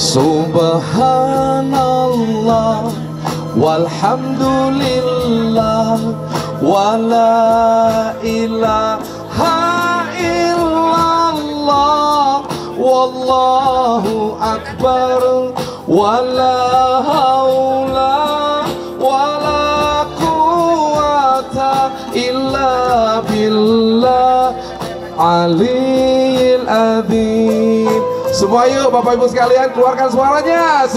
Subhanallah walhamdulillah wala ilaha illallah wallahu akbar wala haula wala quwata illa billah aliyil adzim. Semua yuk Bapak Ibu sekalian keluarkan suaranya.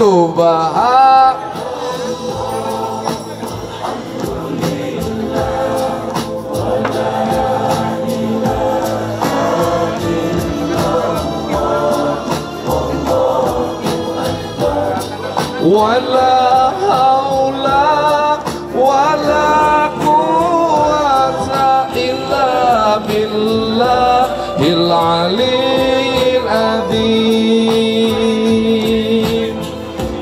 Wala haula wala quwata illa billahil aliyil adzim.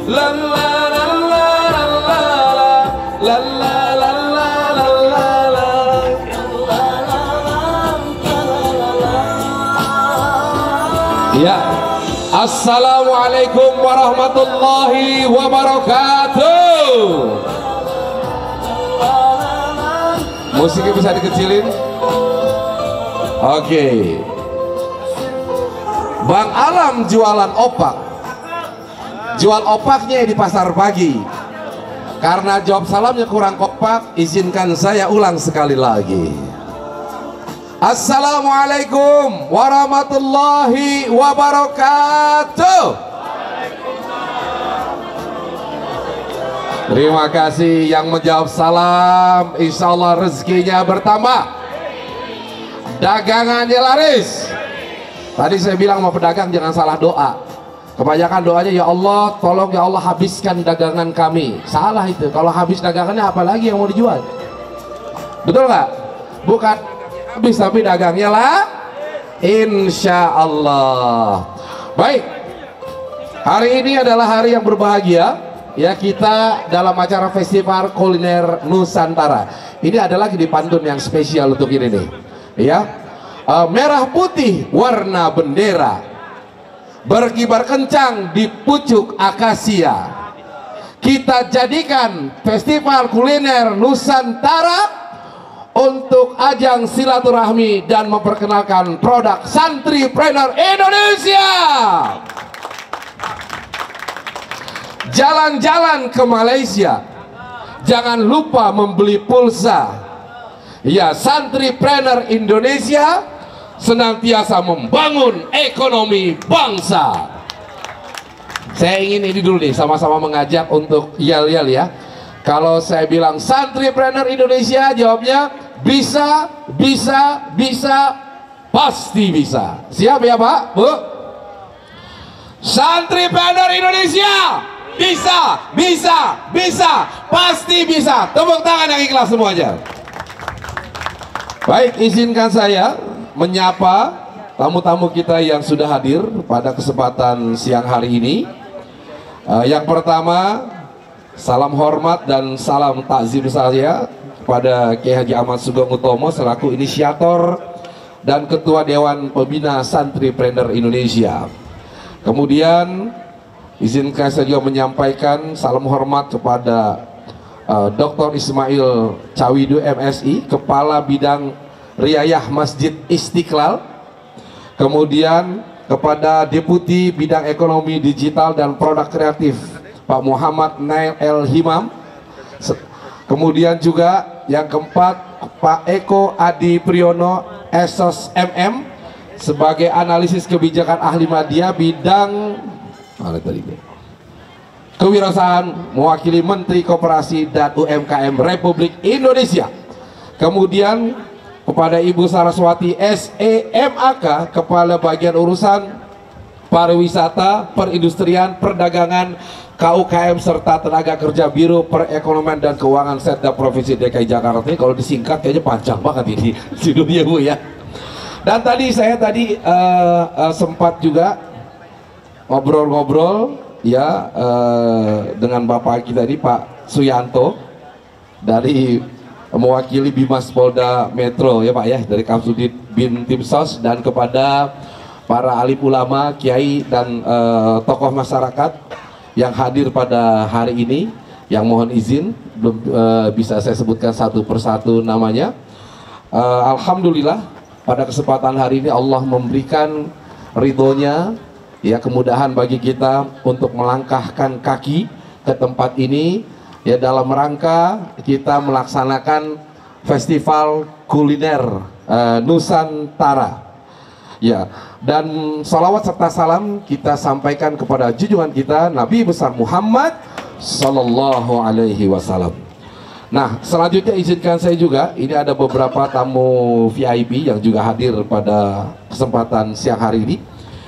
La la la la la la la la. Ya. Assalamualaikum warahmatullahi wabarakatuh. Musiknya bisa dikecilin. Oke. Bang Alam jualan opak. Jual opaknya di pasar pagi. Karena jawab salamnya kurang kompak, izinkan saya ulang sekali lagi. Assalamualaikum warahmatullahi wabarakatuh. Terima kasih yang menjawab salam. Insya Allah rezekinya bertambah, dagangannya laris. Tadi saya bilang sama pedagang jangan salah doa. Kebanyakan doanya ya Allah tolong ya Allah habiskan dagangan kami. Salah itu. Kalau habis dagangannya apalagi yang mau dijual? Betul nggak? Bukan habis tapi dagangnya lah, insya Allah. Baik, hari ini adalah hari yang berbahagia ya, kita dalam acara Festival Kuliner Nusantara. Ini adalah di pantun yang spesial untuk ini nih ya. Merah putih warna bendera berkibar kencang di pucuk akasia. Kita jadikan Festival Kuliner Nusantara untuk ajang silaturahmi dan memperkenalkan produk Santripreneur Indonesia. Jalan-jalan ke Malaysia, jangan lupa membeli pulsa. Ya, Santripreneur Indonesia senantiasa membangun ekonomi bangsa. Saya ingin ini dulu nih, sama-sama mengajak untuk yel-yel ya. Kalau saya bilang Santripreneur Indonesia, jawabnya bisa, bisa, bisa, pasti bisa. Siap ya Pak, Bu? Santripreneur Indonesia, bisa, bisa, bisa, pasti bisa. Tepuk tangan yang ikhlas semuanya. Baik, izinkan saya menyapa tamu-tamu kita yang sudah hadir pada kesempatan siang hari ini. Yang pertama, salam hormat dan salam takzim saya kepada Kiai Haji Ahmad Sugeng Utomo selaku inisiator dan Ketua Dewan Pembina Santripreneur Indonesia. Kemudian izinkan saya juga menyampaikan salam hormat kepada Dr. Ismail Cawidu MSI, Kepala Bidang Riayah Masjid Istiqlal. Kemudian kepada Deputi Bidang Ekonomi Digital dan Produk Kreatif Pak Muhammad Nail El Himam. Kemudian juga yang keempat Pak Eko Adi Priyono Esos MM sebagai analisis kebijakan ahli media bidang kewirausahaan mewakili Menteri Koperasi dan UMKM Republik Indonesia. Kemudian kepada Ibu Saraswati SEMAK, Kepala Bagian Urusan Pariwisata, Perindustrian, Perdagangan, KUKM serta Tenaga Kerja Biro Perekonomian dan Keuangan Setda Provinsi DKI Jakarta. Ini kalau disingkat kayaknya panjang banget ini judulnya Bu ya. Dan tadi saya sempat juga ngobrol-ngobrol ya dengan Bapak kita ini Pak Suyanto dari mewakili Bimas Polda Metro ya Pak ya, dari Kamsudit Bin Timsos, dan kepada Pak para alim ulama, kiai dan tokoh masyarakat yang hadir pada hari ini, yang mohon izin belum bisa saya sebutkan satu persatu namanya. Alhamdulillah pada kesempatan hari ini Allah memberikan ridhonya, ya, kemudahan bagi kita untuk melangkahkan kaki ke tempat ini, ya, dalam rangka kita melaksanakan festival kuliner Nusantara, ya. Dan salawat serta salam kita sampaikan kepada junjungan kita Nabi besar Muhammad Sallallahu Alaihi Wasallam. Nah, selanjutnya izinkan saya juga, ini ada beberapa tamu VIP yang juga hadir pada kesempatan siang hari ini.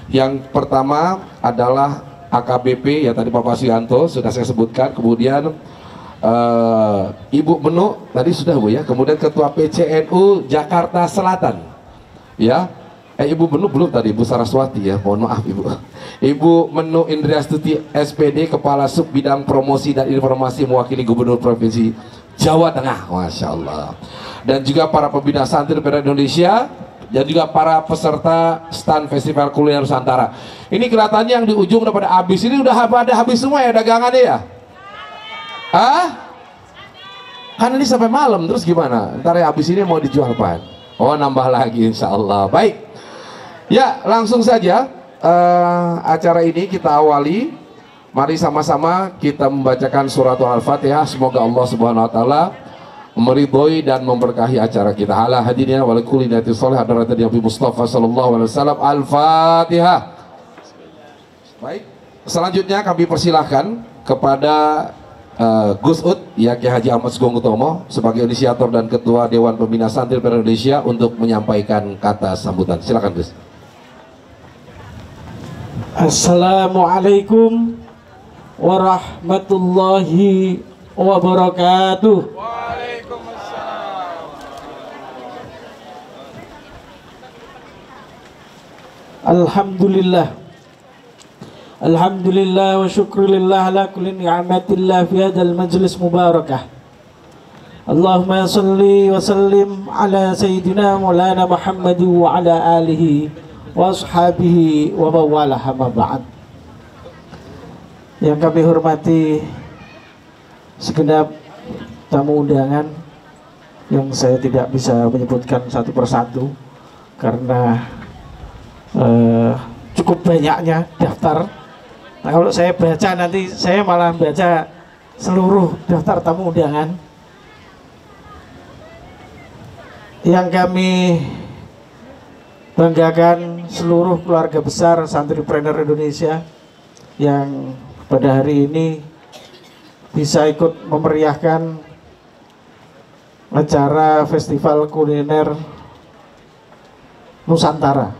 Yang pertama adalah AKBP, ya, tadi Bapak Suyanto sudah saya sebutkan. Kemudian Ibu Menu tadi sudah, Bu, ya. Kemudian Ketua PCNU Jakarta Selatan, ya. Ibu Menu belum tadi, Ibu Saraswati, ya, mohon maaf Ibu. Ibu Menu Indriastuti SPD, Kepala Sub Bidang Promosi dan Informasi mewakili Gubernur Provinsi Jawa Tengah, Masya Allah. Dan juga para pembina santri Perak Indonesia, dan juga para peserta stand Festival Kuliner Nusantara. Ini kelihatannya yang di ujung udah pada habis, ini udah pada habis semua ya dagangannya ya? Kan ini sampai malam, terus gimana? Ntar ya habis ini mau dijual apa? Oh, nambah lagi insya Allah. Baik. Ya, langsung saja acara ini kita awali. Mari sama-sama kita membacakan surat Al-Fatihah. Semoga Allah Subhanahu Wa Taala meridhoi dan memberkahi acara kita. Ala hadinina wa likulli niyatin shalih hadarat Nabi Mustafa sallallahu alaihi wasallam. Al-Fatihah. Baik. Selanjutnya kami persilahkan kepada Gus Ud, ya, Kiai Haji Ahmad Sugeng Utomo sebagai inisiator dan Ketua Dewan Pembina Santri Perak Indonesia untuk menyampaikan kata sambutan. Silakan, Gus. Assalamualaikum warahmatullahi wabarakatuh. Waalaikumsalam. Alhamdulillah. Alhamdulillah wa syukrulillah ala kulli ni'matillah fi hadzal majlis mubarakah. Allahumma salli wa sallim ala sayyidina Maulana Muhammad wa ala alihi wa ashabihi wa mawalah, amma ba'd. Yang kami hormati segenap tamu undangan yang saya tidak bisa menyebutkan satu persatu karena cukup banyaknya daftar. Nah, kalau saya baca nanti saya malah baca seluruh daftar tamu undangan. Yang kami banggakan seluruh keluarga besar Santripreneur Indonesia yang pada hari ini bisa ikut memeriahkan acara Festival Kuliner Nusantara.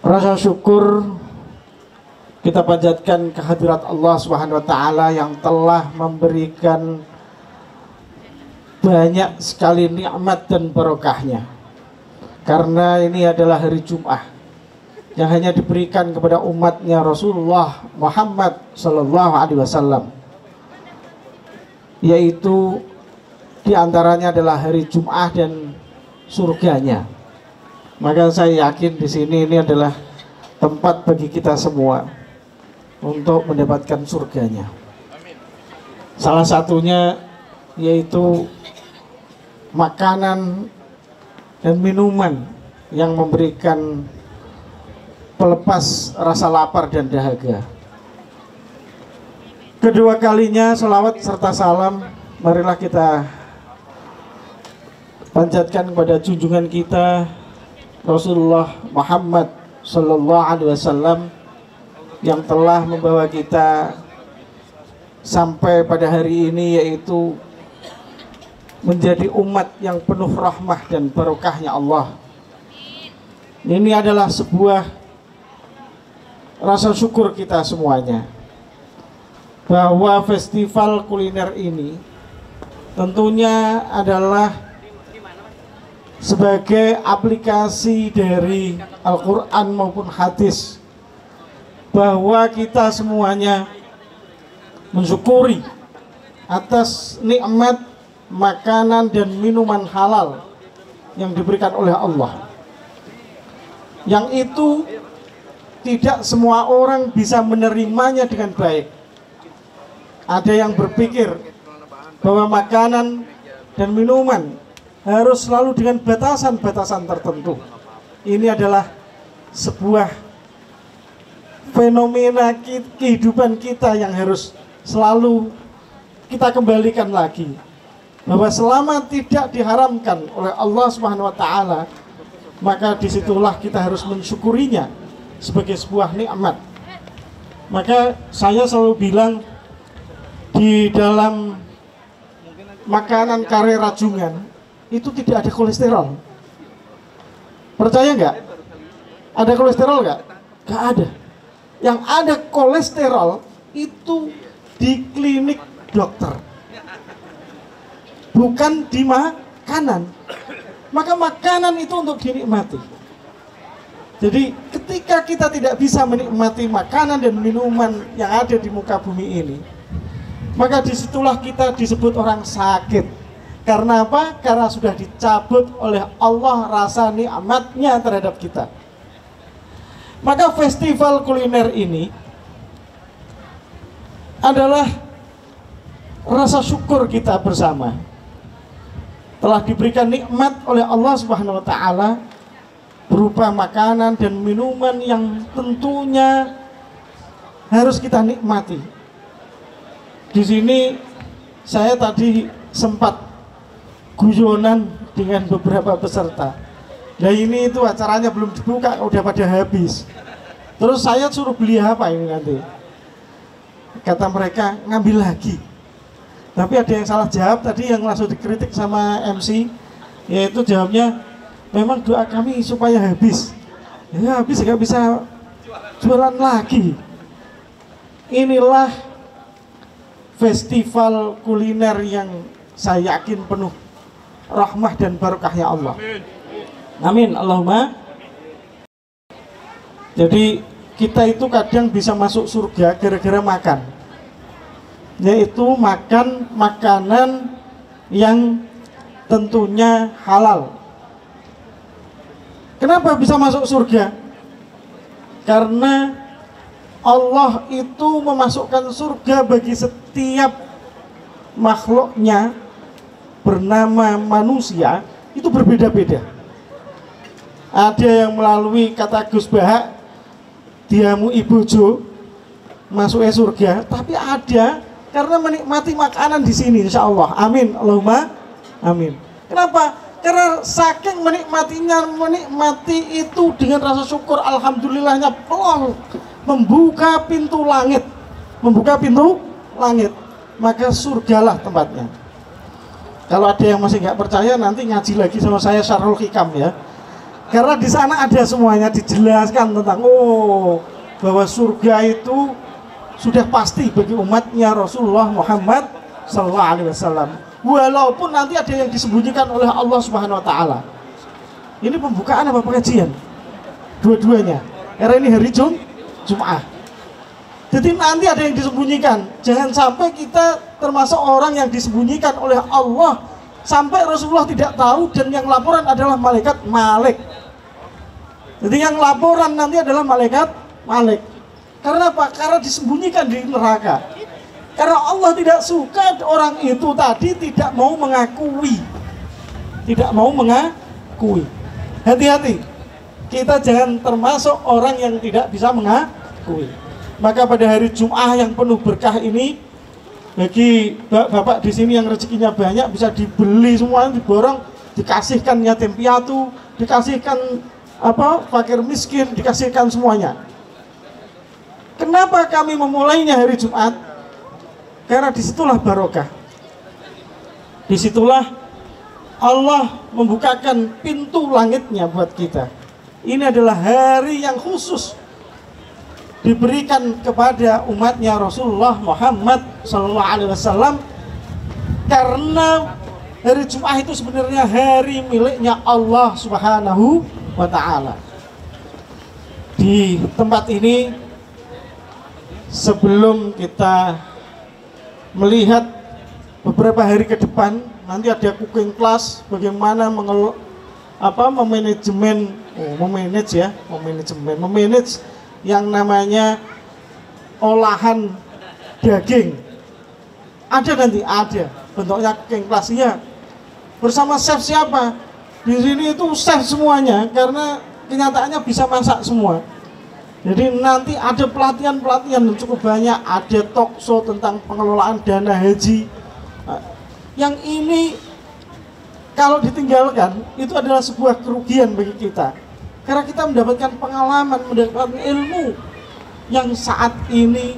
Rasa syukur kita panjatkan kehadirat Allah Subhanahu wa Ta'ala yang telah memberikan banyak sekali nikmat dan barokahnya. Karena ini adalah hari Jum'ah yang hanya diberikan kepada umatnya Rasulullah Muhammad Sallallahu Alaihi Wasallam, yaitu diantaranya adalah hari Jum'ah dan surganya. Maka saya yakin di sini ini adalah tempat bagi kita semua untuk mendapatkan surganya. Salah satunya yaitu makanan dan minuman yang memberikan pelepas rasa lapar dan dahaga. Kedua kalinya selawat serta salam marilah kita panjatkan kepada junjungan kita Rasulullah Muhammad Sallallahu Alaihi Wasallam yang telah membawa kita sampai pada hari ini, yaitu menjadi umat yang penuh rahmah dan barokahnya Allah. Ini adalah sebuah rasa syukur kita semuanya bahwa festival kuliner ini tentunya adalah sebagai aplikasi dari Al-Quran maupun hadis, bahwa kita semuanya mensyukuri atas nikmat makanan dan minuman halal yang diberikan oleh Allah. yang itu tidak semua orang bisa menerimanya dengan baik. Ada yang berpikir bahwa makanan dan minuman harus selalu dengan batasan-batasan tertentu. Ini adalah sebuah fenomena kehidupan kita yang harus selalu kita kembalikan lagi, bahwa selama tidak diharamkan oleh Allah Subhanahu wa taala, maka disitulah kita harus mensyukurinya sebagai sebuah nikmat. Maka saya selalu bilang, di dalam makanan kare rajungan itu tidak ada kolesterol. Percaya nggak? Ada kolesterol nggak? Nggak ada. Yang ada kolesterol itu di klinik dokter, bukan di makanan. Maka makanan itu untuk dinikmati. Jadi ketika kita tidak bisa menikmati makanan dan minuman yang ada di muka bumi ini, maka disitulah kita disebut orang sakit. Karena apa? Karena sudah dicabut oleh Allah rasa nikmatnya terhadap kita. Maka festival kuliner ini adalah rasa syukur kita bersama. Telah diberikan nikmat oleh Allah Subhanahu wa taala berupa makanan dan minuman yang tentunya harus kita nikmati. Di sini saya tadi sempat guyonan dengan beberapa peserta. Nah ini itu acaranya belum dibuka, udah pada habis. Terus saya suruh beli apa ini nanti? Kata mereka ngambil lagi. Tapi ada yang salah jawab tadi, yang langsung dikritik sama MC, yaitu jawabnya, memang doa kami supaya habis. Ya habis nggak bisa jualan lagi. Inilah festival kuliner yang saya yakin penuh rahmah dan barokahnya Allah. Amin, Allahumma. Jadi kita itu kadang bisa masuk surga gara-gara makan, yaitu makan makanan yang tentunya halal. Kenapa bisa masuk surga? Karena Allah itu memasukkan surga bagi setiap makhluknya bernama manusia itu berbeda-beda. Ada yang melalui kata Gus Bahak, diamu ibojo masuknya surga, tapi ada karena menikmati makanan di sini, insya Allah. Amin, Allahumma amin. Kenapa? Karena saking menikmatinya, menikmati itu dengan rasa syukur, alhamdulillahnya pelong, membuka pintu langit, maka surgalah tempatnya. Kalau ada yang masih nggak percaya, nanti ngaji lagi sama saya Syarhul Hikam ya. Karena di sana ada semuanya dijelaskan tentang bahwa surga itu sudah pasti bagi umatnya Rasulullah Muhammad SAW. Walaupun nanti ada yang disembunyikan oleh Allah Subhanahu Wa Taala. Ini pembukaan apa pengajian? Dua-duanya. Karena ini hari Jum'ah. Jadi nanti ada yang disembunyikan. Jangan sampai kita termasuk orang yang disembunyikan oleh Allah sampai Rasulullah tidak tahu, dan yang laporan adalah malaikat Malik. Jadi yang laporan nanti adalah malaikat Malik. Karena apa? Karena disembunyikan di neraka. Karena Allah tidak suka orang itu tadi tidak mau mengakui. Hati-hati. Kita jangan termasuk orang yang tidak bisa mengakui. Maka pada hari Jum'ah yang penuh berkah ini, bagi bapak di sini yang rezekinya banyak, bisa dibeli semuanya, diborong, dikasihkan yatim piatu, dikasihkan fakir miskin, dikasihkan semuanya. Kenapa kami memulainya hari Jumat? Karena disitulah barokah. Disitulah Allah membukakan pintu langitnya buat kita. Ini adalah hari yang khusus diberikan kepada umatnya Rasulullah Muhammad SAW, karena hari Jumat itu sebenarnya hari miliknya Allah Subhanahu wa Ta'ala. Di tempat ini, sebelum kita melihat beberapa hari ke depan, nanti ada cooking class bagaimana memanajemen memanage ya, memanage yang namanya olahan daging. Ada nanti, ada bentuknya kengklasinya. Bersama chef siapa? Di sini itu chef semuanya, karena kenyataannya bisa masak semua. Jadi nanti ada pelatihan-pelatihan yang cukup banyak, ada talk show tentang pengelolaan dana haji. Yang ini kalau ditinggalkan itu adalah sebuah kerugian bagi kita. Karena kita mendapatkan pengalaman, mendapatkan ilmu yang saat ini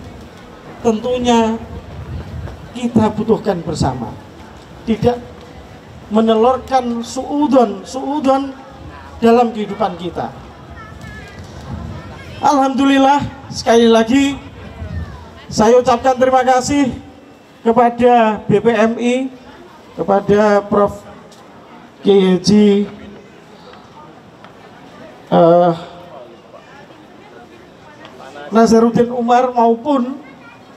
tentunya kita butuhkan bersama. Tidak menelurkan suudon dalam kehidupan kita. Alhamdulillah, sekali lagi saya ucapkan terima kasih kepada BPMI, kepada Prof. Kiai Haji Nazaruddin Umar maupun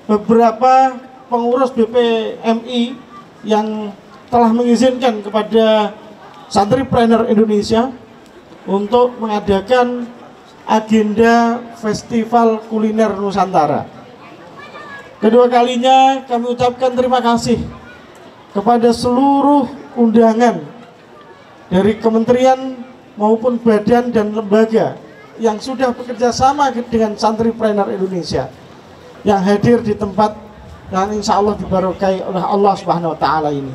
beberapa pengurus BPMI yang telah mengizinkan kepada Santripreneur Indonesia untuk mengadakan agenda Festival Kuliner Nusantara. Kedua kalinya kami ucapkan terima kasih kepada seluruh undangan dari kementerian maupun badan dan lembaga yang sudah bekerja sama dengan Santripreneur Indonesia yang hadir di tempat yang insya Allah dibarokai oleh Allah Subhanahu wa Ta'ala ini.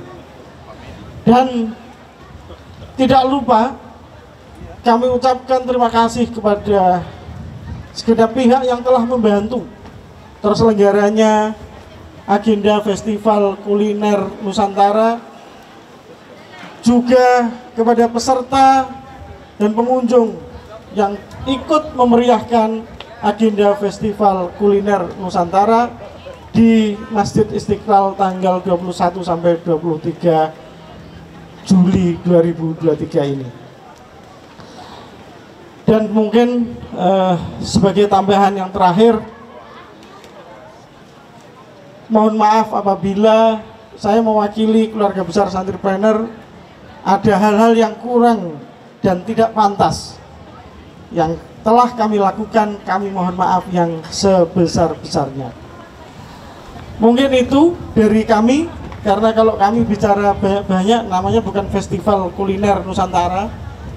Dan tidak lupa kami ucapkan terima kasih kepada segenap pihak yang telah membantu terselenggaranya agenda Festival Kuliner Nusantara, juga kepada peserta dan pengunjung yang ikut memeriahkan agenda Festival Kuliner Nusantara di Masjid Istiqlal tanggal 21 sampai 23 Juli 2023 ini. Dan mungkin sebagai tambahan yang terakhir, mohon maaf apabila saya mewakili keluarga besar Santripreneur ada hal-hal yang kurang dan tidak pantas yang telah kami lakukan. Kami mohon maaf yang sebesar-besarnya. Mungkin itu dari kami, karena kalau kami bicara banyak-banyak, namanya bukan Festival Kuliner Nusantara,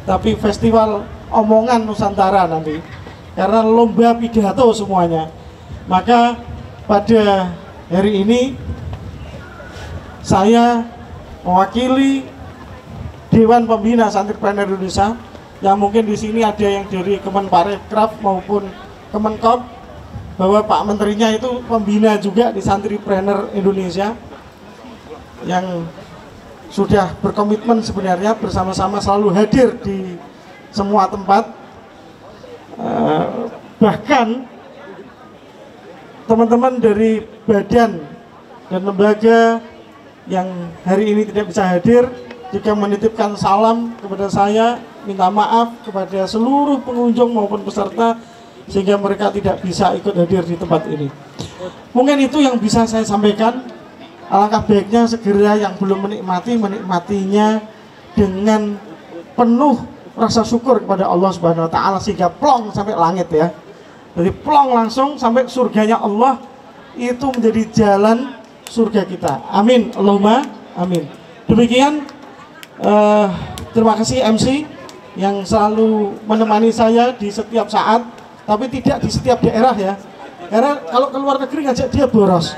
tapi Festival Omongan Nusantara nanti, karena lomba pidato semuanya. Maka pada hari ini saya mewakili Dewan Pembina Santripreneur Indonesia, yang mungkin di sini ada yang dari Kemenparekraf maupun Kemenkop, bahwa Pak Menterinya itu pembina juga di Santripreneur Indonesia, yang sudah berkomitmen sebenarnya bersama-sama selalu hadir di semua tempat. Bahkan teman-teman dari badan dan lembaga yang hari ini tidak bisa hadir juga menitipkan salam kepada saya, minta maaf kepada seluruh pengunjung maupun peserta sehingga mereka tidak bisa ikut hadir di tempat ini. Mungkin itu yang bisa saya sampaikan. Alangkah baiknya segera yang belum menikmatinya dengan penuh rasa syukur kepada Allah Subhanahu wa Ta'ala, sehingga plong sampai langit ya. Jadi plong langsung sampai surganya Allah, itu menjadi jalan surga kita. Amin, Allahumma amin. Demikian, terima kasih MC yang selalu menemani saya di setiap saat, tapi tidak di setiap daerah ya. Karena kalau ke luar negeri ngajak dia boros.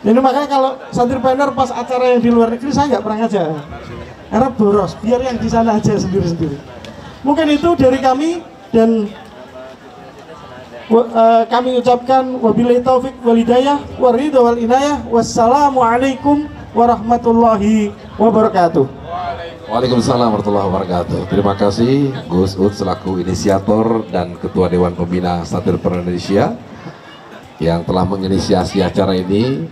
Jadi makanya kalau Santripreneur pas acara yang di luar negeri saya nggak pernah ngajak, karena boros. Biar yang di sana aja sendiri-sendiri. Mungkin itu dari kami, dan kami ucapkan wabillahi taufik wal hidayah waridho wal inayah. Wassalamualaikum warahmatullahi wabarakatuh. Waalaikumsalam warahmatullahi wabarakatuh. Terima kasih Gus Ud selaku inisiator dan Ketua Dewan Pembina Santripreneur Indonesia yang telah menginisiasi acara ini.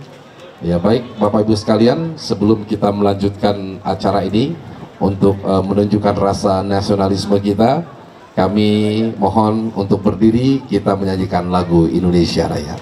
Ya baik Bapak Ibu sekalian, sebelum kita melanjutkan acara ini untuk menunjukkan rasa nasionalisme kita, kami mohon untuk berdiri, kita menyanyikan lagu Indonesia Raya.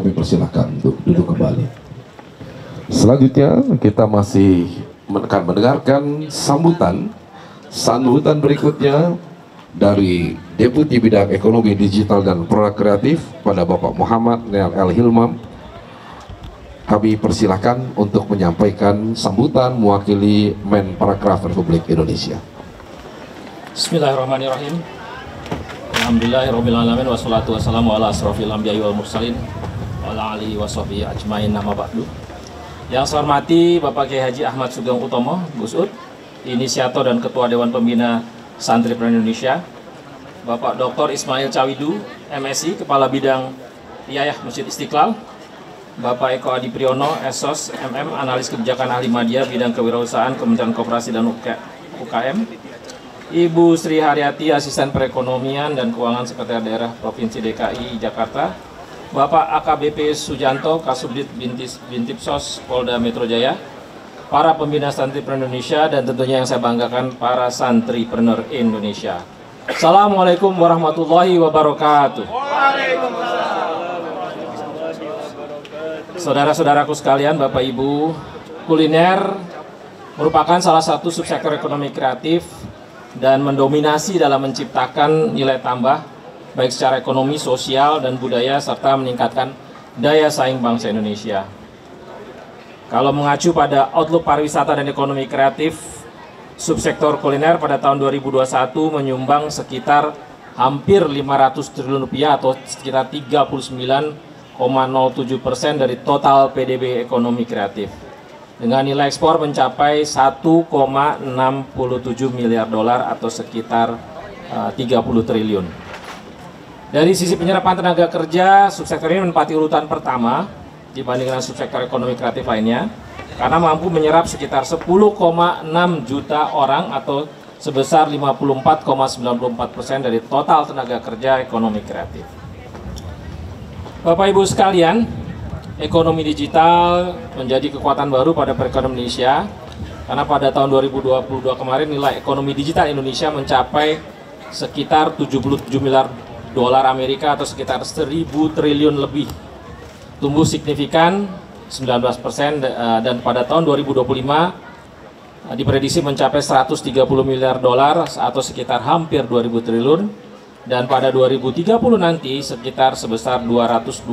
kami persilahkan untuk duduk kembali. Selanjutnya kita masih akan mendengarkan sambutan berikutnya dari Deputi Bidang Ekonomi Digital dan Produk Kreatif pada Bapak Muhammad Neal L. Hilmam. Kami persilahkan untuk menyampaikan sambutan mewakili Menparekraf Republik Indonesia. Bismillahirrahmanirrahim. Alhamdulillahirrahmanirrahim. Wassalatu wassalamu ala asrofil anbiya'i wal mursalin wa ala alihi wa sahbihi ajmain, nama ba'du. Yang saya hormati Bapak Kiai Haji Ahmad Sugeng Utomo, Gus Ud, inisiator dan Ketua Dewan Pembina Santripreneur Indonesia, Bapak Dr. Ismail Cawidu, MSI, Kepala Bidang Riayah Masjid Istiqlal, Bapak Eko Adi Priyono, SOS, MM, Analis Kebijakan Ahli Media, Bidang Kewirausahaan, Kementerian Koperasi dan UKM, Ibu Sri Haryati, Asisten Perekonomian dan Keuangan Sekretariat Daerah Provinsi DKI Jakarta, Bapak AKBP Sujanto, Kasubdit Bintipsos Polda Metro Jaya, para pembina Santripreneur Indonesia, dan tentunya yang saya banggakan, para Santripreneur Indonesia. Assalamualaikum warahmatullahi wabarakatuh. Saudara-saudaraku sekalian, Bapak Ibu, kuliner merupakan salah satu subsektor ekonomi kreatif dan mendominasi dalam menciptakan nilai tambah baik secara ekonomi, sosial, dan budaya, serta meningkatkan daya saing bangsa Indonesia. Kalau mengacu pada outlook pariwisata dan ekonomi kreatif, subsektor kuliner pada tahun 2021 menyumbang sekitar hampir 500 triliun rupiah atau sekitar 39,07% dari total PDB ekonomi kreatif. Dengan nilai ekspor mencapai 1,67 miliar dolar atau sekitar 30 triliun. Dari sisi penyerapan tenaga kerja, subsektor ini menempati urutan pertama dibandingkan subsektor ekonomi kreatif lainnya, karena mampu menyerap sekitar 10,6 juta orang atau sebesar 54,94% dari total tenaga kerja ekonomi kreatif. Bapak Ibu sekalian, ekonomi digital menjadi kekuatan baru pada perekonomian Indonesia, karena pada tahun 2022 kemarin nilai ekonomi digital Indonesia mencapai sekitar 77 miliar dolar Amerika atau sekitar 1.000 triliun lebih, tumbuh signifikan 19%, dan pada tahun 2025 diprediksi mencapai 130 miliar dolar atau sekitar hampir 2.000 triliun, dan pada 2030 nanti sekitar sebesar 220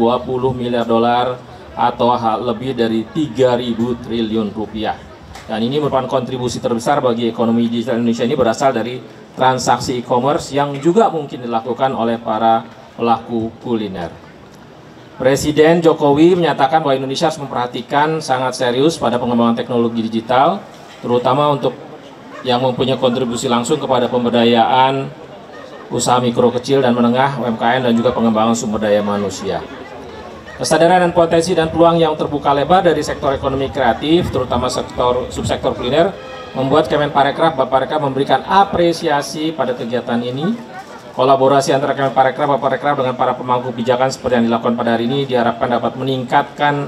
miliar dolar atau lebih dari 3.000 triliun rupiah. Dan ini merupakan kontribusi terbesar bagi ekonomi digital Indonesia ini berasal dari transaksi e-commerce yang juga mungkin dilakukan oleh para pelaku kuliner. Presiden Jokowi menyatakan bahwa Indonesia harus memperhatikan sangat serius pada pengembangan teknologi digital, terutama untuk yang mempunyai kontribusi langsung kepada pemberdayaan usaha mikro, kecil, dan menengah, UMKM, dan juga pengembangan sumber daya manusia. Kesadaran dan potensi dan peluang yang terbuka lebar dari sektor ekonomi kreatif, terutama subsektor kuliner, membuat Kemenparekraf Bapparekraf memberikan apresiasi pada kegiatan ini. Kolaborasi antara Kemenparekraf Bapparekraf dengan para pemangku kebijakan seperti yang dilakukan pada hari ini diharapkan dapat meningkatkan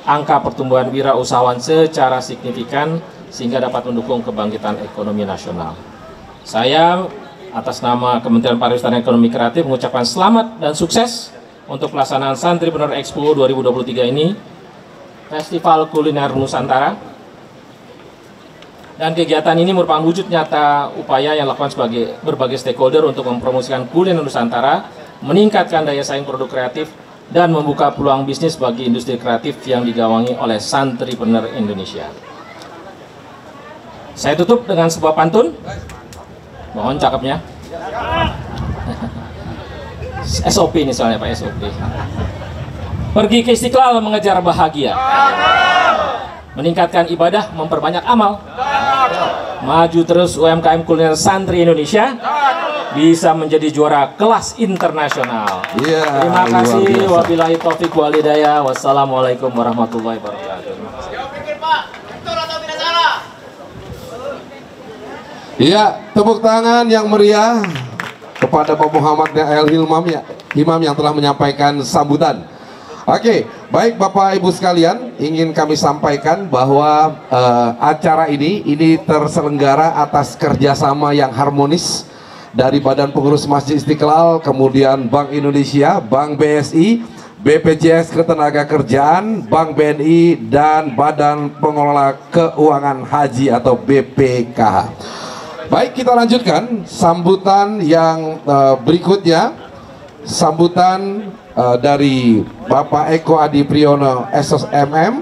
angka pertumbuhan wirausahawan secara signifikan sehingga dapat mendukung kebangkitan ekonomi nasional. Saya atas nama Kementerian Pariwisata dan Ekonomi Kreatif mengucapkan selamat dan sukses untuk pelaksanaan Santripreneur Expo 2023 ini, Festival Kuliner Nusantara. Dan kegiatan ini merupakan wujud nyata upaya yang dilakukan sebagai berbagai stakeholder untuk mempromosikan kuliner Nusantara, meningkatkan daya saing produk kreatif, dan membuka peluang bisnis bagi industri kreatif yang digawangi oleh Santripreneur Indonesia. Saya tutup dengan sebuah pantun. Mohon cakepnya. SOP ini soalnya Pak, SOP. Pergi ke Istiqlal mengejar bahagia, meningkatkan ibadah, memperbanyak amal, maju terus UMKM kuliner santri Indonesia bisa menjadi juara kelas internasional. Terima kasih. Wabillahi taufiq wal hidayah. Wassalamualaikum warahmatullahi wabarakatuh. Iya, tepuk tangan yang meriah kepada Pak Muhammad Neal Hilmam yang telah menyampaikan sambutan. Oke, baik Bapak Ibu sekalian, ingin kami sampaikan bahwa acara ini terselenggara atas kerjasama yang harmonis dari Badan Pengurus Masjid Istiqlal, kemudian Bank Indonesia, Bank BSI, BPJS Ketenagakerjaan, Bank BNI, dan Badan Pengelola Keuangan Haji atau BPKH. Baik, kita lanjutkan sambutan yang berikutnya. Sambutan dari Bapak Eko Adi Priyono SSMM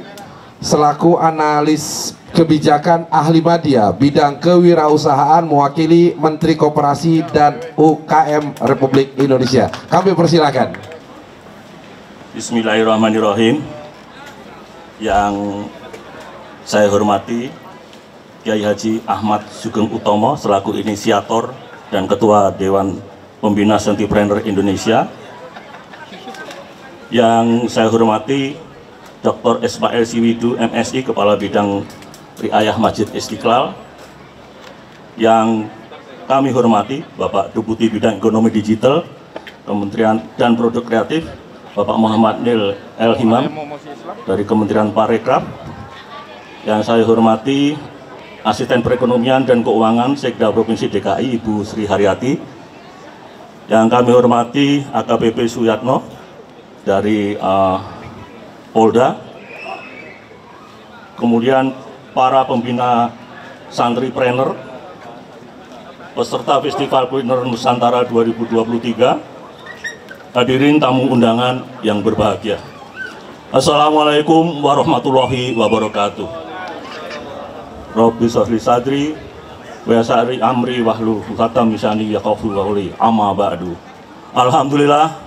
selaku analis kebijakan ahli media bidang kewirausahaan mewakili Menteri Koperasi dan UKM Republik Indonesia. Kami persilakan. Bismillahirrahmanirrahim. Yang saya hormati Kiai Haji Ahmad Sugeng Utomo selaku inisiator dan Ketua Dewan Pembina Sentripreneur Indonesia. Yang saya hormati Dr. Ismail Siwidu MSI Kepala Bidang Riayah Masjid Istiqlal. Yang kami hormati Bapak Deputi Bidang Ekonomi Digital Kementerian dan Produk Kreatif Bapak Muhammad Nil El Himam dari Kementerian Parekraf. Yang saya hormati Asisten Perekonomian dan Keuangan Sekda Provinsi DKI Ibu Sri Haryati. Yang kami hormati AKBP Suyatno dari Polda. Kemudian para pembina santripreneur peserta Festival Kuliner Nusantara 2023. Hadirin tamu undangan yang berbahagia, Assalamualaikum warahmatullahi wabarakatuh. Rabbi sholli sadri wa yassir amri wahlul 'uqdatam min lisani yafqahu qawli. Amma ba'du. Alhamdulillah,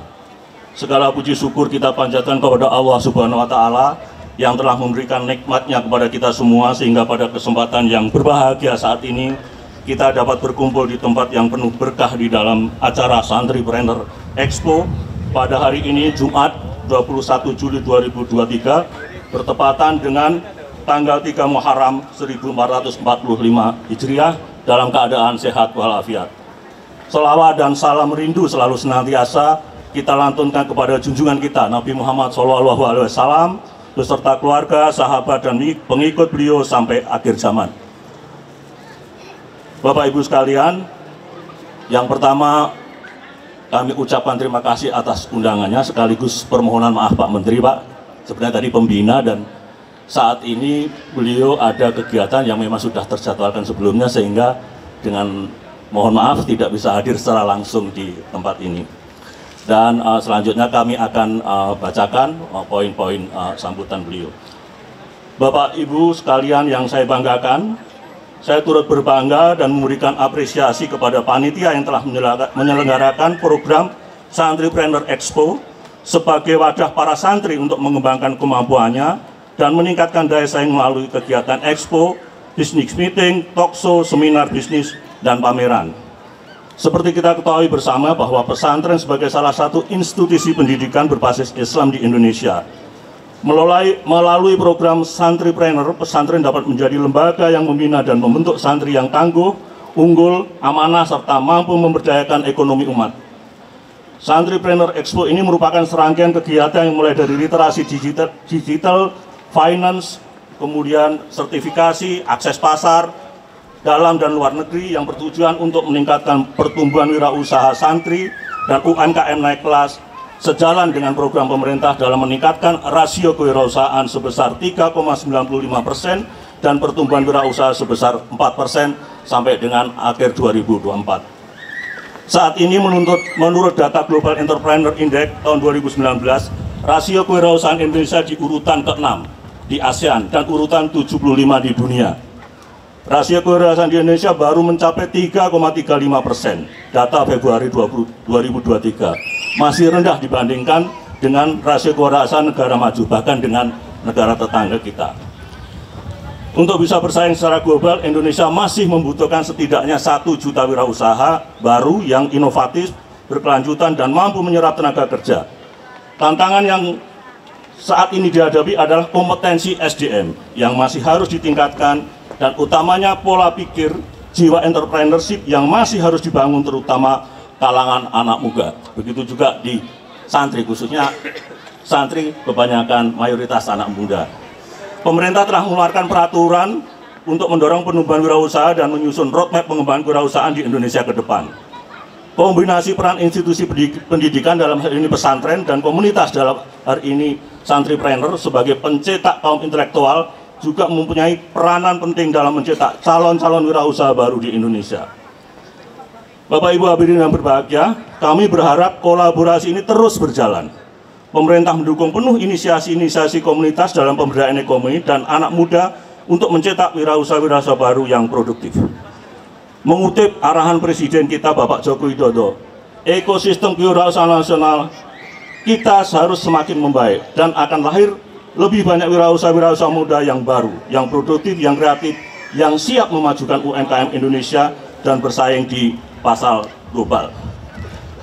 segala puji syukur kita panjatkan kepada Allah Subhanahu wa taala yang telah memberikan nikmatnya kepada kita semua, sehingga pada kesempatan yang berbahagia saat ini kita dapat berkumpul di tempat yang penuh berkah di dalam acara Santripreneur Expo pada hari ini Jumat 21 Juli 2023 bertepatan dengan tanggal 3 Muharram 1445 Hijriah dalam keadaan sehat walafiat. Selawat dan salam rindu selalu senantiasa kita lantunkan kepada junjungan kita Nabi Muhammad SAW beserta keluarga, sahabat, dan pengikut beliau sampai akhir zaman. Bapak Ibu sekalian, yang pertama kami ucapkan terima kasih atas undangannya, sekaligus permohonan maaf Pak Menteri. Pak, sebenarnya tadi pembina dan saat ini beliau ada kegiatan yang memang sudah terjadwalkan sebelumnya, sehingga dengan mohon maaf tidak bisa hadir secara langsung di tempat ini. Dan selanjutnya kami akan bacakan poin-poin sambutan beliau. Bapak Ibu sekalian yang saya banggakan, saya turut berbangga dan memberikan apresiasi kepada panitia yang telah menyelenggarakan program Santripreneur Expo sebagai wadah para santri untuk mengembangkan kemampuannya dan meningkatkan daya saing melalui kegiatan expo, business meeting, talk show, seminar bisnis, dan pameran. Seperti kita ketahui bersama bahwa pesantren sebagai salah satu institusi pendidikan berbasis Islam di Indonesia, melalui program Santripreneur, pesantren dapat menjadi lembaga yang membina dan membentuk santri yang tangguh, unggul, amanah, serta mampu memberdayakan ekonomi umat. Santripreneur Expo ini merupakan serangkaian kegiatan yang mulai dari literasi digital, finance, kemudian sertifikasi, akses pasar, dalam dan luar negeri yang bertujuan untuk meningkatkan pertumbuhan wirausaha santri dan UMKM naik kelas, sejalan dengan program pemerintah dalam meningkatkan rasio kewirausahaan sebesar 3,95% dan pertumbuhan wirausaha sebesar 4% sampai dengan akhir 2024. Saat ini menurut data Global Entrepreneur Index tahun 2019, rasio kewirausahaan Indonesia di urutan ke-6 di ASEAN dan urutan 75 di dunia. Rasio kewirausahaan di Indonesia baru mencapai 3,35%, data Februari 2023. Masih rendah dibandingkan dengan rasio kewirausahaan negara maju, bahkan dengan negara tetangga kita. Untuk bisa bersaing secara global, Indonesia masih membutuhkan setidaknya 1 juta wirausaha baru yang inovatif, berkelanjutan, dan mampu menyerap tenaga kerja. Tantangan yang saat ini dihadapi adalah kompetensi SDM yang masih harus ditingkatkan, dan utamanya pola pikir, jiwa entrepreneurship yang masih harus dibangun terutama kalangan anak muda. Begitu juga di santri, khususnya santri kebanyakan mayoritas anak muda. Pemerintah telah mengeluarkan peraturan untuk mendorong penumbuhan wirausaha dan menyusun roadmap pengembangan kewirausahaan di Indonesia ke depan. Kombinasi peran institusi pendidikan dalam hal ini pesantren dan komunitas dalam hari ini santripreneur sebagai pencetak kaum intelektual juga mempunyai peranan penting dalam mencetak calon-calon wirausaha baru di Indonesia. Bapak Ibu hadirin yang berbahagia, kami berharap kolaborasi ini terus berjalan. Pemerintah mendukung penuh inisiasi-inisiasi komunitas dalam pemberdayaan ekonomi dan anak muda untuk mencetak wirausaha-wirausaha baru yang produktif. Mengutip arahan Presiden kita Bapak Joko Widodo, ekosistem kewirausahaan nasional kita harus semakin membaik dan akan lahir lebih banyak wirausaha-wirausaha muda yang baru, yang produktif, yang kreatif, yang siap memajukan UMKM Indonesia dan bersaing di pasar global.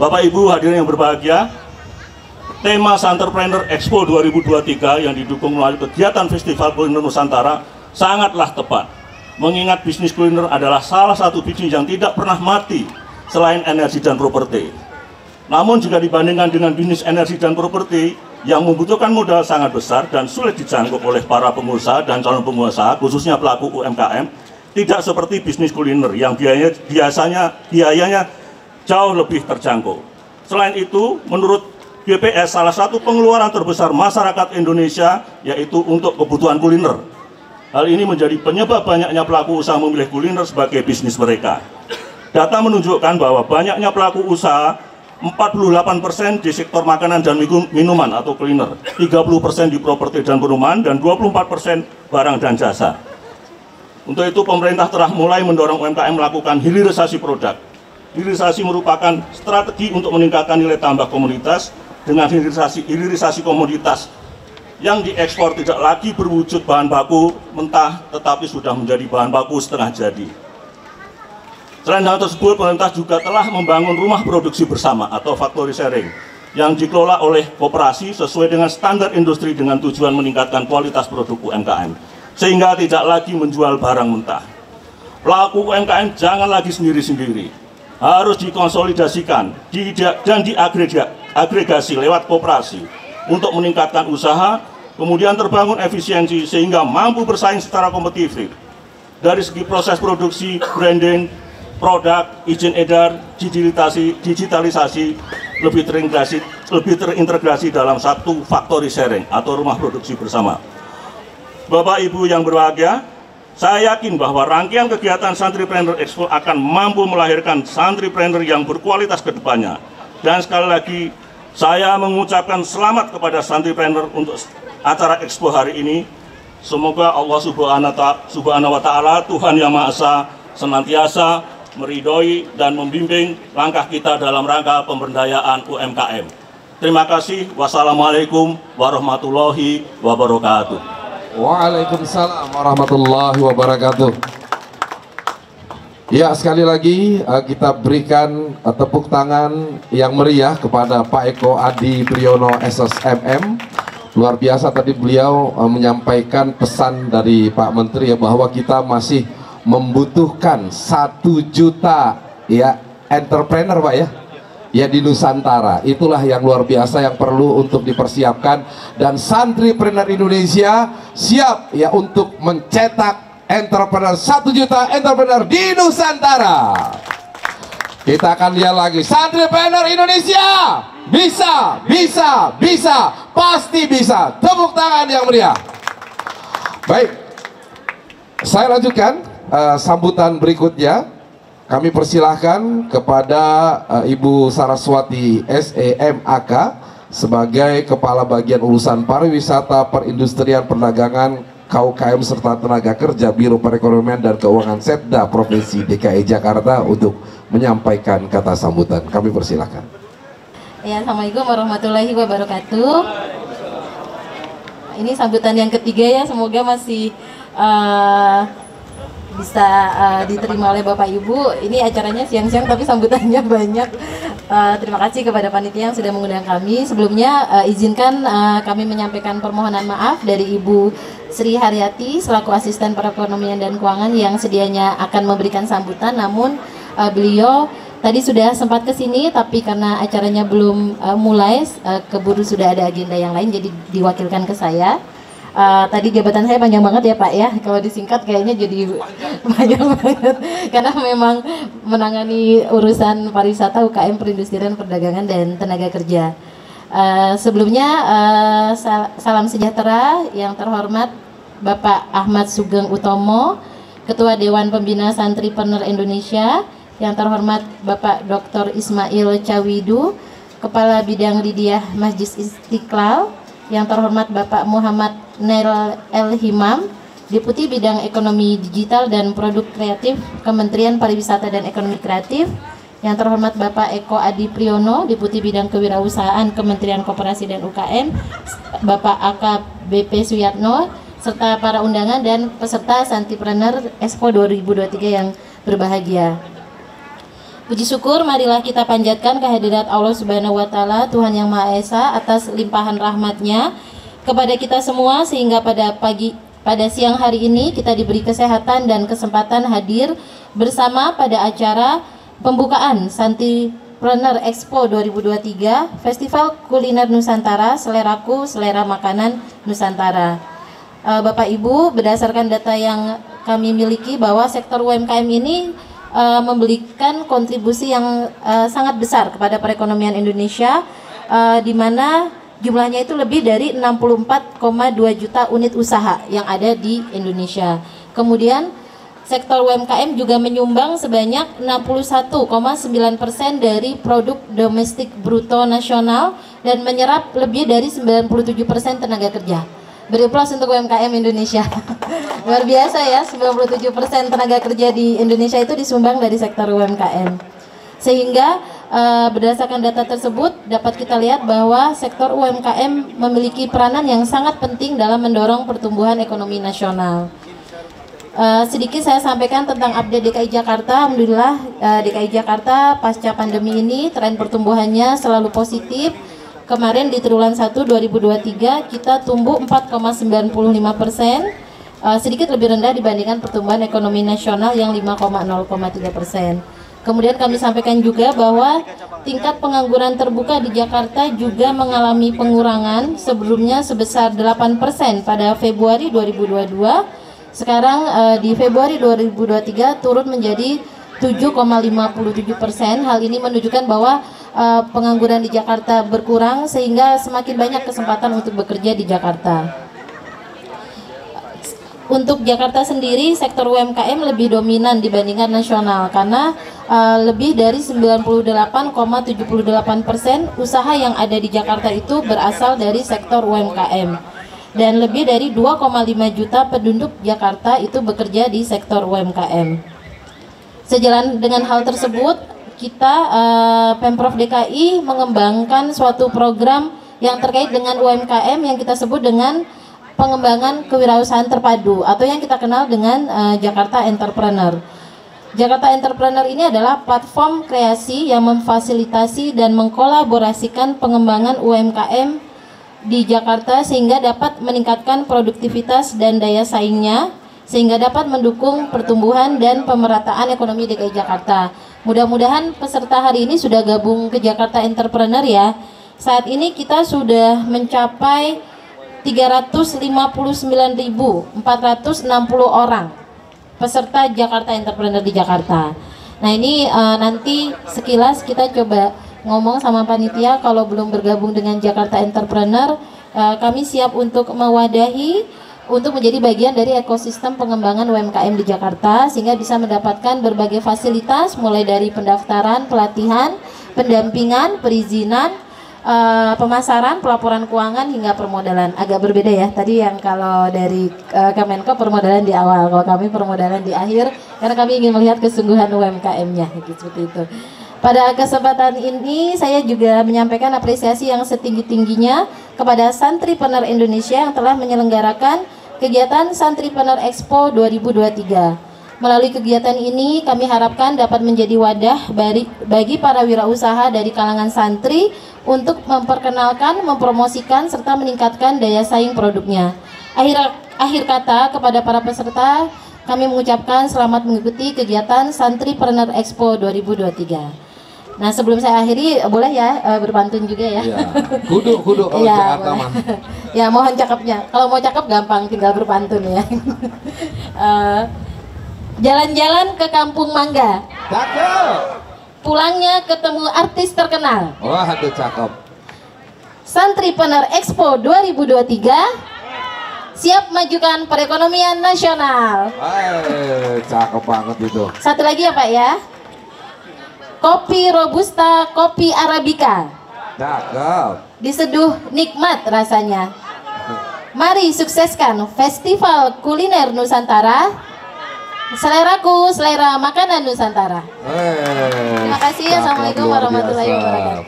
Bapak Ibu hadirin yang berbahagia, tema Santripreneur Expo 2023 yang didukung melalui kegiatan Festival Kuliner Nusantara sangatlah tepat. Mengingat bisnis kuliner adalah salah satu bisnis yang tidak pernah mati selain energi dan properti. Namun jika dibandingkan dengan bisnis energi dan properti yang membutuhkan modal sangat besar dan sulit dijangkau oleh para pengusaha dan calon pengusaha, khususnya pelaku UMKM, tidak seperti bisnis kuliner yang biayanya jauh lebih terjangkau. Selain itu, menurut BPS, salah satu pengeluaran terbesar masyarakat Indonesia yaitu untuk kebutuhan kuliner. Hal ini menjadi penyebab banyaknya pelaku usaha memilih kuliner sebagai bisnis mereka. Data menunjukkan bahwa banyaknya pelaku usaha 48% di sektor makanan dan minuman atau kuliner, 30% di properti dan perumahan, dan 24% barang dan jasa. Untuk itu pemerintah telah mulai mendorong UMKM melakukan hilirisasi produk. Hilirisasi merupakan strategi untuk meningkatkan nilai tambah komunitas dengan hilirisasi komoditas yang diekspor tidak lagi berwujud bahan baku mentah tetapi sudah menjadi bahan baku setengah jadi. Selain hal tersebut, pemerintah juga telah membangun rumah produksi bersama atau factory sharing yang dikelola oleh koperasi sesuai dengan standar industri dengan tujuan meningkatkan kualitas produk UMKM sehingga tidak lagi menjual barang mentah. Pelaku UMKM jangan lagi sendiri-sendiri, harus dikonsolidasikan dan diagregasi lewat koperasi untuk meningkatkan usaha, kemudian terbangun efisiensi sehingga mampu bersaing secara kompetitif. Dari segi proses produksi, branding, produk, izin edar, digitalisasi lebih terintegrasi dalam satu factory sharing atau rumah produksi bersama. Bapak Ibu yang berbahagia, saya yakin bahwa rangkaian kegiatan Santripreneur Expo akan mampu melahirkan santripreneur yang berkualitas ke depannya. Dan sekali lagi, saya mengucapkan selamat kepada santripreneur untuk acara Expo hari ini. Semoga Allah Subhanahu wa Ta'ala, Tuhan Yang Maha Esa, senantiasa meridhoi dan membimbing langkah kita dalam rangka pemberdayaan UMKM. Terima kasih. Wassalamualaikum warahmatullahi wabarakatuh. Waalaikumsalam warahmatullahi wabarakatuh. Ya, sekali lagi kita berikan tepuk tangan yang meriah kepada Pak Eko Adi Priyono SSMM. Luar biasa tadi beliau menyampaikan pesan dari Pak Menteri ya, bahwa kita masih membutuhkan 1 juta ya entrepreneur Pak ya di Nusantara. Itulah yang luar biasa yang perlu untuk dipersiapkan, dan Santripreneur Indonesia siap ya untuk mencetak entrepreneur 1 juta entrepreneur di Nusantara. Kita akan lihat lagi, Santripreneur Indonesia bisa, pasti bisa. Tepuk tangan yang meriah. Baik, saya lanjutkan sambutan berikutnya. Kami persilahkan kepada Ibu Saraswati SEMAK sebagai Kepala Bagian Urusan Pariwisata, Perindustrian, Perdagangan, KUKM serta Tenaga Kerja Biro Perekonomian dan Keuangan Setda Provinsi DKI Jakarta untuk menyampaikan kata sambutan. Kami persilahkan. Ya, Assalamualaikum warahmatullahi wabarakatuh. Ini sambutan yang ketiga ya, semoga masih bisa diterima oleh Bapak Ibu. Ini acaranya siang-siang tapi sambutannya banyak. Terima kasih kepada panitia yang sudah mengundang kami. Sebelumnya izinkan kami menyampaikan permohonan maaf dari Ibu Sri Haryati selaku Asisten Perekonomian dan Keuangan yang sedianya akan memberikan sambutan, namun beliau tadi sudah sempat ke sini tapi karena acaranya belum mulai, keburu sudah ada agenda yang lain jadi diwakilkan ke saya. Tadi jabatan saya panjang banget ya Pak ya, kalau disingkat kayaknya jadi panjang banget karena memang menangani urusan pariwisata, UKM, perindustrian, perdagangan, dan tenaga kerja. Sebelumnya salam sejahtera yang terhormat Bapak Ahmad Sugeng Utomo, Ketua Dewan Pembina Santripreneur Indonesia, yang terhormat Bapak Dr. Ismail Cawidu, Kepala Bidang Lidiah Masjid Istiqlal, yang terhormat Bapak Muhammad Nail El Himam, Deputi Bidang Ekonomi Digital dan Produk Kreatif Kementerian Pariwisata dan Ekonomi Kreatif, yang terhormat Bapak Eko Adi Priyono, Deputi Bidang Kewirausahaan Kementerian Koperasi dan UKM, Bapak AKBP Suyatno, serta para undangan dan peserta Santripreneur Expo 2023 yang berbahagia. Puji syukur marilah kita panjatkan kehadirat Allah Subhanahu wa Ta'ala, Tuhan Yang Maha Esa, atas limpahan rahmat-Nya kepada kita semua, sehingga pada siang hari ini kita diberi kesehatan dan kesempatan hadir bersama pada acara pembukaan Santripreneur Expo 2023, Festival Kuliner Nusantara, Seleraku Selera Makanan Nusantara. Bapak Ibu, berdasarkan data yang kami miliki bahwa sektor UMKM ini memberikan kontribusi yang sangat besar kepada perekonomian Indonesia, di mana jumlahnya itu lebih dari 64,2 juta unit usaha yang ada di Indonesia. Kemudian sektor UMKM juga menyumbang sebanyak 61,9% dari produk domestik bruto nasional dan menyerap lebih dari 97% tenaga kerja. Beri aplaus untuk UMKM Indonesia. Luar biasa ya, 97% tenaga kerja di Indonesia itu disumbang dari sektor UMKM. Sehingga berdasarkan data tersebut dapat kita lihat bahwa sektor UMKM memiliki peranan yang sangat penting dalam mendorong pertumbuhan ekonomi nasional. Sedikit saya sampaikan tentang update DKI Jakarta. Alhamdulillah DKI Jakarta pasca pandemi ini tren pertumbuhannya selalu positif. Kemarin di triwulan 1 2023 kita tumbuh 4,95%, sedikit lebih rendah dibandingkan pertumbuhan ekonomi nasional yang 5,03%. Kemudian kami sampaikan juga bahwa tingkat pengangguran terbuka di Jakarta juga mengalami pengurangan, sebelumnya sebesar 8% pada Februari 2022. Sekarang di Februari 2023 turun menjadi 7,57%. Hal ini menunjukkan bahwa pengangguran di Jakarta berkurang, sehingga semakin banyak kesempatan untuk bekerja di Jakarta. Untuk Jakarta sendiri, sektor UMKM lebih dominan dibandingkan nasional karena lebih dari 98,78% usaha yang ada di Jakarta itu berasal dari sektor UMKM, dan lebih dari 2,5 juta penduduk Jakarta itu bekerja di sektor UMKM. Sejalan dengan hal tersebut, kita Pemprov DKI mengembangkan suatu program yang terkait dengan UMKM yang kita sebut dengan pengembangan kewirausahaan terpadu atau yang kita kenal dengan Jakarta Entrepreneur. Jakarta Entrepreneur ini adalah platform kreasi yang memfasilitasi dan mengkolaborasikan pengembangan UMKM di Jakarta sehingga dapat meningkatkan produktivitas dan daya saingnya, sehingga dapat mendukung pertumbuhan dan pemerataan ekonomi DKI Jakarta. Mudah-mudahan peserta hari ini sudah gabung ke Jakarta Entrepreneur ya. Saat ini kita sudah mencapai 359.460 orang peserta Jakarta Entrepreneur di Jakarta. Nah ini nanti sekilas kita coba ngomong sama panitia, kalau belum bergabung dengan Jakarta Entrepreneur, kami siap untuk mewadahi, untuk menjadi bagian dari ekosistem pengembangan UMKM di Jakarta, sehingga bisa mendapatkan berbagai fasilitas mulai dari pendaftaran, pelatihan, pendampingan, perizinan, pemasaran, pelaporan keuangan hingga permodalan. Agak berbeda ya, tadi yang kalau dari Kemenko permodalan di awal, kalau kami permodalan di akhir, karena kami ingin melihat kesungguhan UMKM-nya seperti itu. Pada kesempatan ini saya juga menyampaikan apresiasi yang setinggi-tingginya kepada Santripreneur Indonesia yang telah menyelenggarakan kegiatan Santripreneur Expo 2023. Melalui kegiatan ini kami harapkan dapat menjadi wadah bagi para wirausaha dari kalangan santri untuk memperkenalkan, mempromosikan, serta meningkatkan daya saing produknya. Akhir kata kepada para peserta, kami mengucapkan selamat mengikuti kegiatan Santripreneur Expo 2023. Nah, sebelum saya akhiri, boleh ya berpantun juga ya? Iya. Kudu kalau Iya, Jakarta boleh. mah. Ya, mohon cakepnya. Kalau mau cakep gampang, tinggal berpantun ya. Jalan-jalan ke Kampung Mangga, Cakep. pulangnya ketemu artis terkenal. Wah, aduh cakep. Santripreneur Expo 2023 siap majukan perekonomian nasional. Cakep banget itu. Satu lagi ya Pak ya. Kopi Robusta, kopi Arabica, Cakep. diseduh nikmat rasanya. Mari sukseskan Festival Kuliner Nusantara. Seleraku, selera makanan Nusantara. Terima kasih. Assalamualaikum warahmatullahi wabarakatuh.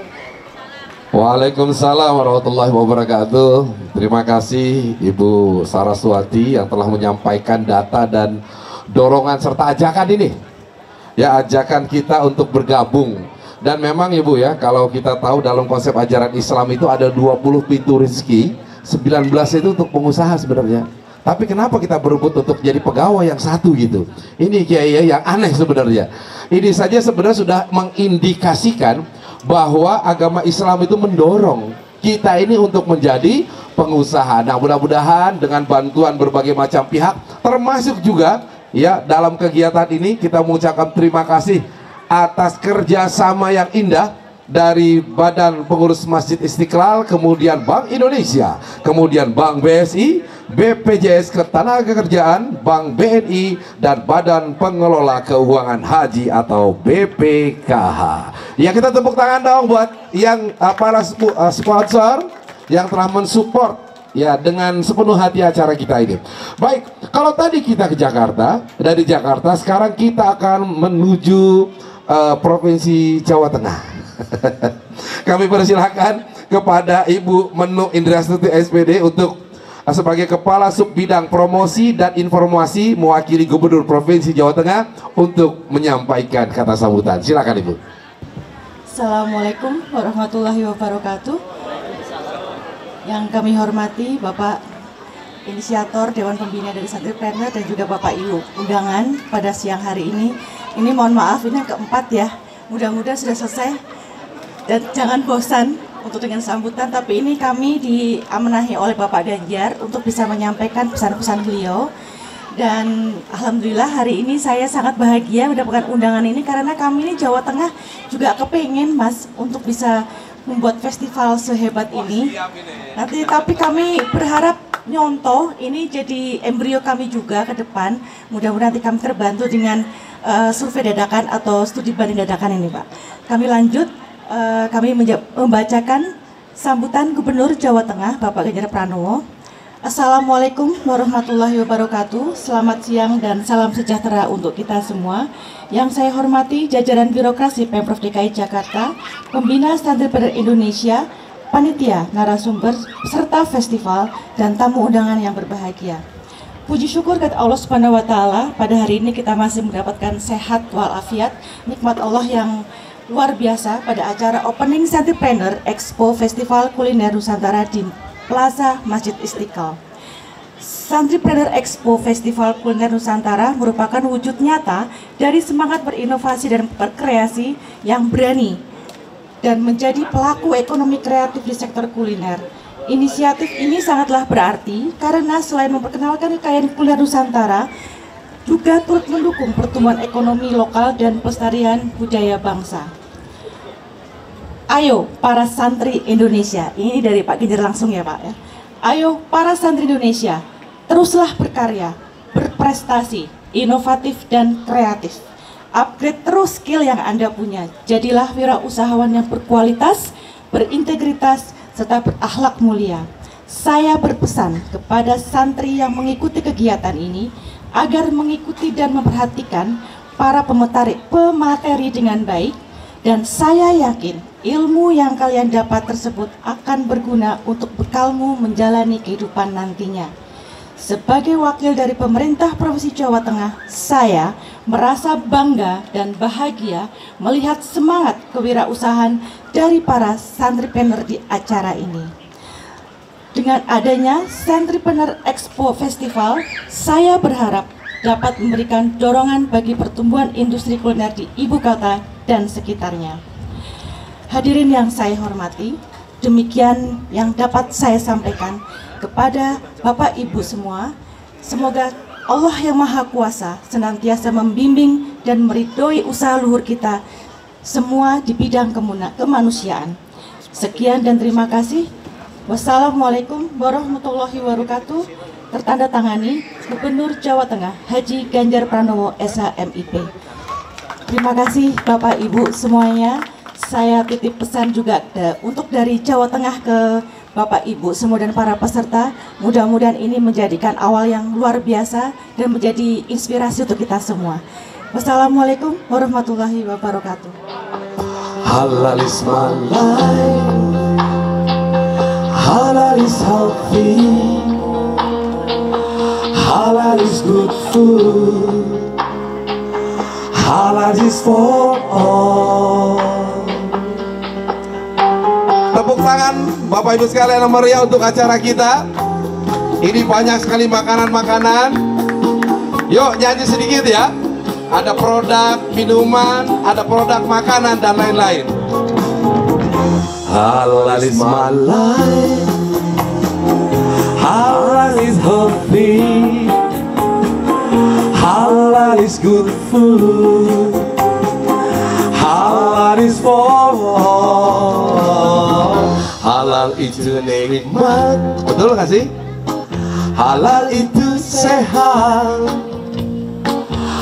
Waalaikumsalam warahmatullahi wabarakatuh. Terima kasih Ibu Saraswati yang telah menyampaikan data dan dorongan serta ajakan ini. Ya, ajakan kita untuk bergabung. Dan memang Ibu ya, kalau kita tahu dalam konsep ajaran Islam itu ada 20 pintu rezeki, 19 itu untuk pengusaha sebenarnya. Tapi kenapa kita berebut untuk jadi pegawai yang satu gitu? Ini kiai yang aneh sebenarnya. Ini saja sebenarnya sudah mengindikasikan bahwa agama Islam itu mendorong kita ini untuk menjadi pengusaha. Nah, mudah-mudahan dengan bantuan berbagai macam pihak, termasuk juga ya dalam kegiatan ini kita mengucapkan terima kasih atas kerjasama yang indah dari Badan Pengurus Masjid Istiqlal, kemudian Bank Indonesia, kemudian Bank BSI, BPJS Ketenagakerjaan, Bank BNI, dan Badan Pengelola Keuangan Haji atau BPKH. Ya, kita tepuk tangan dong buat yang para sponsor yang telah mensupport ya dengan sepenuh hati acara kita ini. Baik, kalau tadi kita ke Jakarta, dari Jakarta sekarang kita akan menuju Provinsi Jawa Tengah. Kami persilahkan kepada Ibu Menuk Indrastuti SPD untuk sebagai Kepala Sub Bidang Promosi dan Informasi mewakili Gubernur Provinsi Jawa Tengah untuk menyampaikan kata sambutan. Silakan Ibu. Assalamualaikum warahmatullahi wabarakatuh. Yang kami hormati Bapak Inisiator Dewan Pembina dari Santripreneur dan juga Bapak Ibu undangan pada siang hari ini. Ini mohon maaf, ini yang keempat ya. Mudah-mudahan sudah selesai dan jangan bosan untuk dengan sambutan. Tapi ini kami diamanahkan oleh Bapak Ganjar untuk bisa menyampaikan pesan-pesan beliau. Dan alhamdulillah hari ini saya sangat bahagia mendapatkan undangan ini karena kami ini Jawa Tengah juga kepengen Mas untuk bisa membuat festival sehebat ini. Nanti tapi kami berharap nyontoh ini jadi embrio kami juga ke depan. Mudah-mudahan nanti kami terbantu dengan survei dadakan atau studi banding dadakan ini Pak. Kami lanjut, kami membacakan sambutan Gubernur Jawa Tengah Bapak Ganjar Pranowo. Assalamualaikum warahmatullahi wabarakatuh. Selamat siang dan salam sejahtera untuk kita semua. Yang saya hormati jajaran birokrasi Pemprov DKI Jakarta, pembina Santripreneur Indonesia, panitia, narasumber, peserta festival, dan tamu undangan yang berbahagia. Puji syukur kepada Allah Subhanahu wa Ta'ala, pada hari ini kita masih mendapatkan sehat walafiat, nikmat Allah yang luar biasa pada acara Opening Santripreneur Expo Festival Kuliner Nusantara di Plaza Masjid Istiqlal. Santripreneur Expo Festival Kuliner Nusantara merupakan wujud nyata dari semangat berinovasi dan berkreasi yang berani dan menjadi pelaku ekonomi kreatif di sektor kuliner. Inisiatif ini sangatlah berarti karena selain memperkenalkan kekayaan kuliner Nusantara, juga turut mendukung pertumbuhan ekonomi lokal dan pelestarian budaya bangsa. Ayo para santri Indonesia, ini dari Pak Ganjar langsung ya Pak ya. Ayo para santri Indonesia, teruslah berkarya, berprestasi, inovatif dan kreatif. Upgrade terus skill yang Anda punya. Jadilah wirausahawan yang berkualitas, berintegritas, serta berakhlak mulia. Saya berpesan kepada santri yang mengikuti kegiatan ini agar mengikuti dan memperhatikan para pemateri dengan baik, dan saya yakin ilmu yang kalian dapat tersebut akan berguna untuk bekalmu menjalani kehidupan nantinya. Sebagai wakil dari pemerintah Provinsi Jawa Tengah, saya merasa bangga dan bahagia melihat semangat kewirausahaan dari para santripreneur di acara ini. Dengan adanya Santripreneur Expo Festival, saya berharap dapat memberikan dorongan bagi pertumbuhan industri kuliner di ibu kota dan sekitarnya. Hadirin yang saya hormati, demikian yang dapat saya sampaikan kepada Bapak Ibu semua. Semoga Allah yang Maha Kuasa senantiasa membimbing dan meridhoi usaha luhur kita semua di bidang kemanusiaan. Sekian dan terima kasih. Wassalamualaikum warahmatullahi wabarakatuh. Tertanda tangani Gubernur Jawa Tengah Haji Ganjar Pranowo SH.MIP. Terima kasih Bapak Ibu semuanya. Saya titip pesan juga untuk dari Jawa Tengah ke Bapak Ibu semua dan para peserta. Mudah-mudahan ini menjadikan awal yang luar biasa dan menjadi inspirasi untuk kita semua. Wassalamualaikum warahmatullahi wabarakatuh. Halal is my life, halal is healthy, halal is good food, halal is for all. Tepuk tangan Bapak Ibu sekalian yang meriah untuk acara kita. Ini banyak sekali makanan-makanan. Yuk nyanyi sedikit ya. Ada produk minuman, ada produk makanan dan lain-lain. Halal is my life, halal is healthy, halal is good food, halal is for all. Halal itu nikmat, betul gak sih? Halal itu sehat,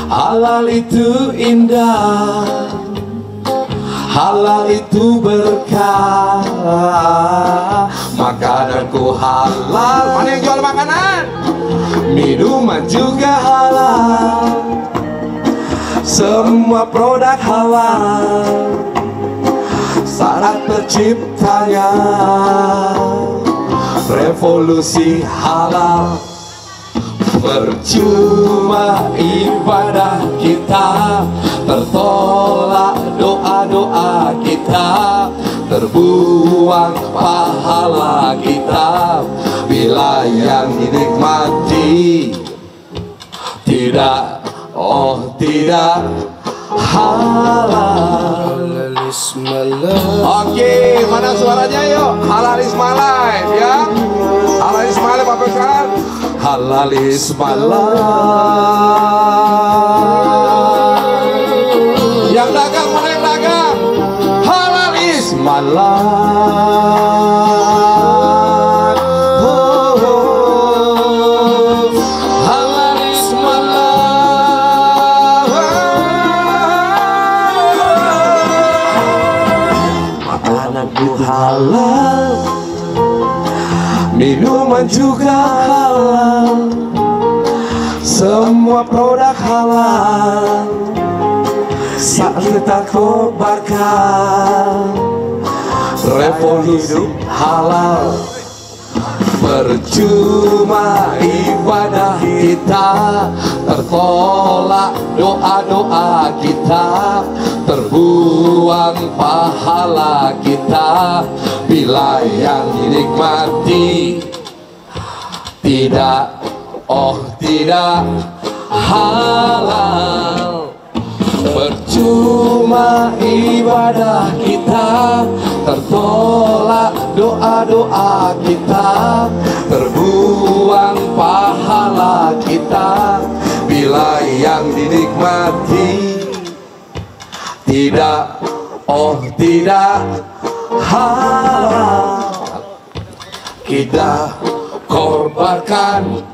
halal itu indah, halal itu berkah. Makananku halal. Mana yang jual makanan? Minuman juga halal, semua produk halal. Syarat terciptanya revolusi halal. Percuma ibadah kita, tertolak doa-doa kita, terbuang pahala kita, bila yang dinikmati tidak, oh tidak halal. Oke, mana suaranya yuk? Halal is my life ya. Halal is my life apa sekarang? Halal is my life. Yang dagang mana yang dagang? Halal is my life. Oh, oh. Halal is my life. Makananku halal, minuman juga halal, semua produk halal. Saat kita kobarkan revolusi halal. Percuma ibadah kita, tertolak doa-doa kita, terbuang pahala kita, bila yang dinikmati tidak, oh tidak halal. Percuma ibadah kita, tertolak doa-doa kita, terbuang pahala kita, bila yang dinikmati tidak, oh tidak halal. Kita korbankan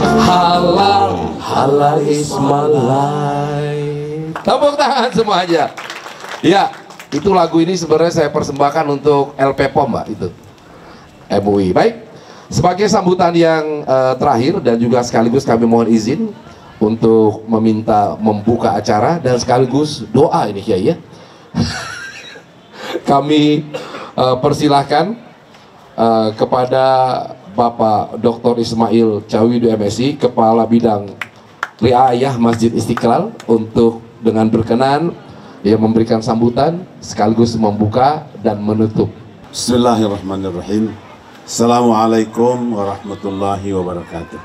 halal, halal is my life. Tepuk tangan semuanya. Ya, itu lagu ini sebenarnya saya persembahkan untuk LP POM Mbak, itu MUI. Baik, sebagai sambutan yang terakhir dan juga sekaligus kami mohon izin untuk meminta membuka acara dan sekaligus doa ini Kiai ya. Kami persilahkan kepada Bapak Dr. Ismail Cawidu MSI, Kepala Bidang Riayah Masjid Istiqlal, untuk dengan berkenan ia memberikan sambutan sekaligus membuka dan menutup. Bismillahirrahmanirrahim. Assalamualaikum warahmatullahi wabarakatuh.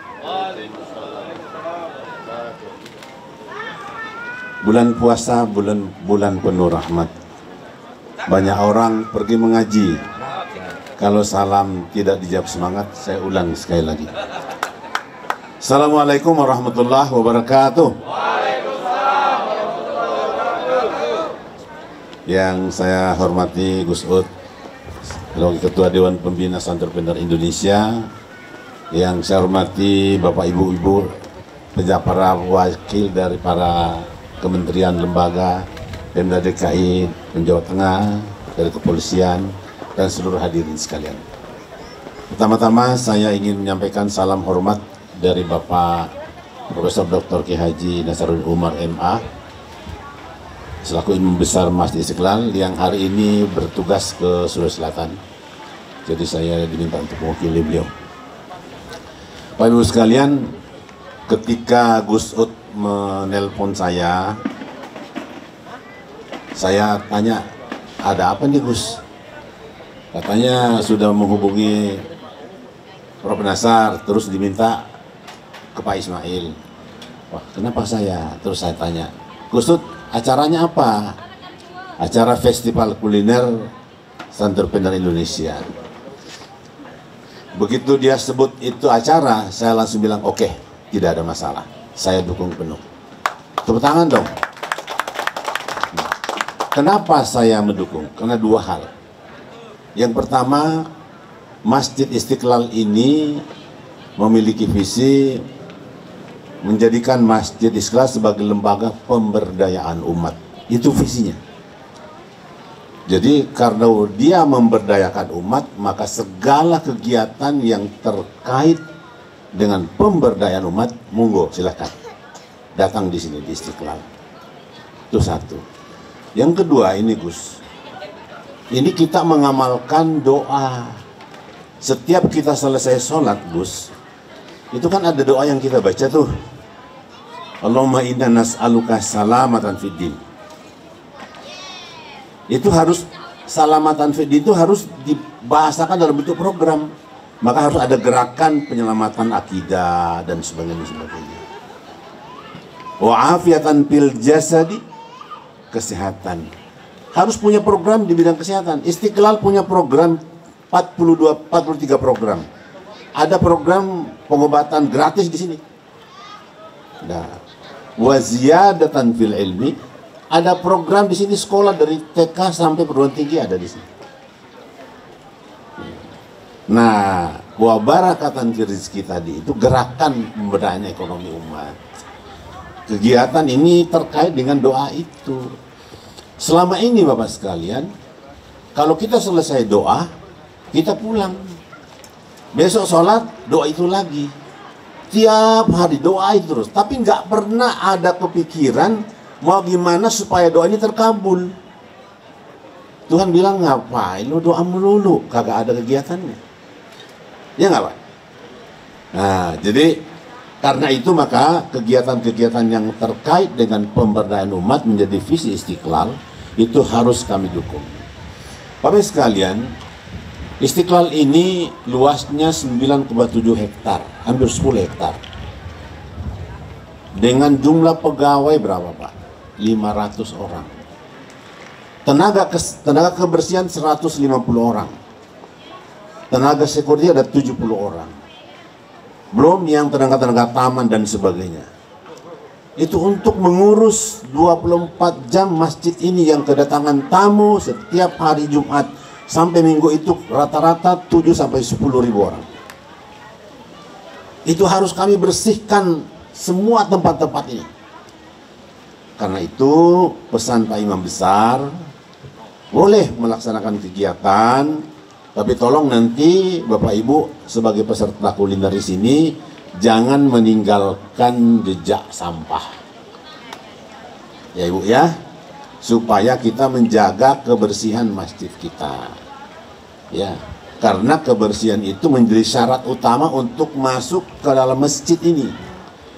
Bulan puasa, bulan penuh rahmat. Banyak orang pergi mengaji. Kalau salam tidak dijawab semangat, saya ulang sekali lagi. Assalamualaikum warahmatullahi wabarakatuh. Yang saya hormati Gus Ud, Ketua Dewan Pembina Entrepreneur Indonesia. Yang saya hormati Bapak Ibu-Ibu, para wakil dari para kementerian, lembaga, Pemda DKI, Jawa Tengah, dari kepolisian, dan seluruh hadirin sekalian. Pertama-tama saya ingin menyampaikan salam hormat dari Bapak Profesor Dr. Kiai Haji Nasaruddin Umar MA selaku Imam Besar Masjid Istiqlal yang hari ini bertugas ke Sulawesi Selatan. Jadi saya diminta untuk mewakili beliau. Bapak Ibu sekalian, ketika Gus Ud menelpon saya tanya, ada apa nih Gus? Katanya sudah menghubungi Prof. Nasar, terus diminta ke Pak Ismail. Wah, kenapa saya? Terus saya tanya, Gus Ud, acaranya apa? Acara Festival Kuliner Entrepreneur Indonesia. Begitu dia sebut itu acara, saya langsung bilang, oke, tidak ada masalah. Saya dukung penuh. Tepuk tangan dong. Kenapa saya mendukung? Karena dua hal. Yang pertama, Masjid Istiqlal ini memiliki visi menjadikan Masjid Istiqlal sebagai lembaga pemberdayaan umat. Itu visinya. Jadi karena dia memberdayakan umat, maka segala kegiatan yang terkait dengan pemberdayaan umat, monggo silakan datang di sini di Istiqlal. Itu satu. Yang kedua ini Gus, ini kita mengamalkan doa. Setiap kita selesai sholat Gus, itu kan ada doa yang kita baca tuh. Allahumma inna nas'aluka salamatan fid din. Itu harus salamatan fid din itu harus dibahasakan dalam bentuk program. Maka harus ada gerakan penyelamatan akidah dan sebagainya. Wa afiatan fil jasadi, kesehatan. Harus punya program di bidang kesehatan. Istiqlal punya program 43 program. Ada program pengobatan gratis di sini. Nah, wa ziyadatan fil ilmi, ada program di sini sekolah dari TK sampai perguruan tinggi ada di sini. Nah, wa barakatan fi rizki tadi itu gerakan pemberdayaan ekonomi umat. Kegiatan ini terkait dengan doa itu. Selama ini Bapak sekalian, kalau kita selesai doa, kita pulang. Besok sholat, doa itu lagi. Tiap hari doa itu terus. Tapi nggak pernah ada kepikiran mau gimana supaya doa ini terkabul. Tuhan bilang, ngapain lu doa melulu? Kagak ada kegiatannya. Ya nggak Pak? Nah, jadi karena itu maka kegiatan-kegiatan yang terkait dengan pemberdayaan umat menjadi visi Istiqlal itu harus kami dukung. Bapak sekalian, Istiqlal ini luasnya 9,7 hektar, hampir 10 hektar. Dengan jumlah pegawai berapa Pak? 500 orang. Tenaga kebersihan 150 orang. Tenaga security ada 70 orang. Belum yang tenaga-tenaga taman dan sebagainya. Itu untuk mengurus 24 jam masjid ini yang kedatangan tamu setiap hari Jumat sampai Minggu itu rata-rata 7 sampai 10 ribu orang. Itu harus kami bersihkan semua tempat-tempat ini. Karena itu pesan Pak Imam Besar, boleh melaksanakan kegiatan, tapi tolong nanti Bapak Ibu sebagai peserta kuliner di sini jangan meninggalkan jejak sampah. Ya Ibu ya, supaya kita menjaga kebersihan masjid kita. Ya, karena kebersihan itu menjadi syarat utama untuk masuk ke dalam masjid ini.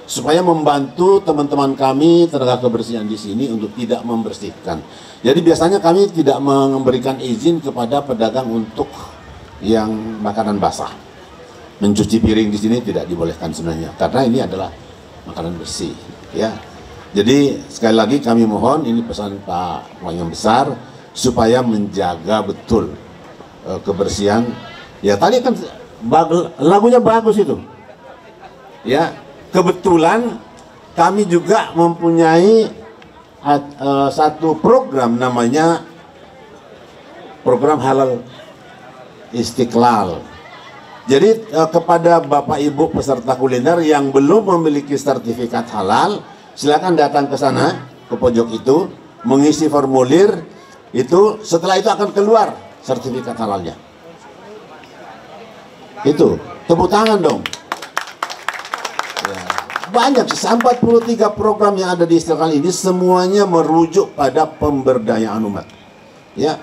Supaya membantu teman-teman kami tenaga kebersihan di sini untuk tidak membersihkan. Jadi biasanya kami tidak memberikan izin kepada pedagang untuk yang makanan basah. Mencuci piring di sini tidak dibolehkan sebenarnya, karena ini adalah makanan bersih. Ya, jadi sekali lagi kami mohon, ini pesan Pak Imam Besar, supaya menjaga betul kebersihan. Ya tadi kan lagunya bagus itu. Ya, kebetulan kami juga mempunyai satu program namanya program halal Istiqlal. Jadi kepada Bapak Ibu peserta kuliner yang belum memiliki sertifikat halal, silakan datang ke sana, ke pojok itu, mengisi formulir itu. Setelah itu akan keluar sertifikat halalnya. Itu tepuk tangan dong. Ya. Banyak 43 program yang ada di Istiqlal ini semuanya merujuk pada pemberdayaan umat. Ya,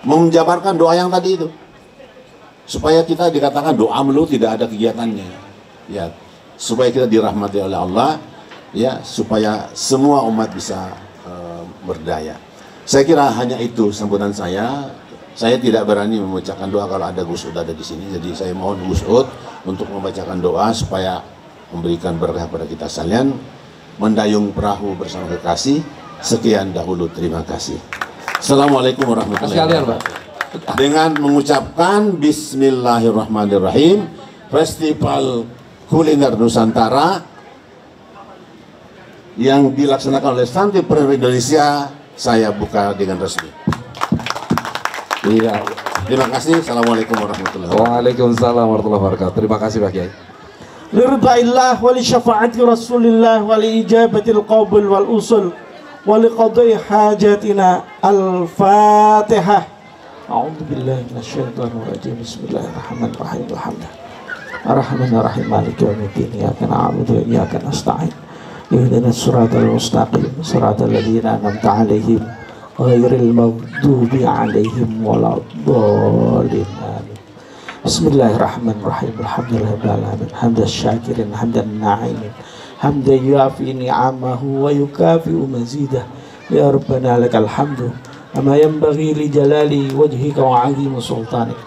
menjabarkan doa yang tadi itu. Supaya kita dikatakan doa melulu tidak ada kegiatannya, ya, supaya kita dirahmati oleh Allah, ya, supaya semua umat bisa berdaya. Saya kira hanya itu sambutan saya. Saya tidak berani membacakan doa kalau ada Gus Ud ada di sini, jadi saya mohon Gus Ud untuk membacakan doa supaya memberikan berkah pada kita sekalian, mendayung perahu bersama kekasih. Sekian dahulu, terima kasih. Assalamualaikum warahmatullahi wabarakatuh. Dengan mengucapkan Bismillahirrahmanirrahim, Festival Kuliner Nusantara yang dilaksanakan oleh Santipreneur Indonesia, saya buka dengan resmi. Iya. Terima kasih. Assalamualaikum warahmatullahi wabarakatuh. Waalaikumsalam warahmatullahi wabarakatuh. Terima kasih Pak Kiai. Liridhaillah wa li syafaati Rasulillah wa li ijabatil qabul wal usul wa li qadai hajatina. Al-Fatihah. A'udzu billahi minasyaitonir rajim. Bismillahirrahmanirrahim. Ar-Rahmanir-Rahim. Maliki yaumiddin. Iyyaka na'budu wa iyyaka nasta'in. Ihdinas siratal mustaqim. Siratal ladzina an'amta 'alaihim ghairil maghdubi 'alaihim waladdallin. Bismillahirrahmanirrahim. Alhamdulillahirabbil alamin. Hamdan syakirin, hamdan na'imin. Hamdan yuafi ni'amahu wa yukafi'u mazidah. Ya Rabbana lakal hamdu kama yanbaghi li jalali wajhika wa 'azimi sultanik.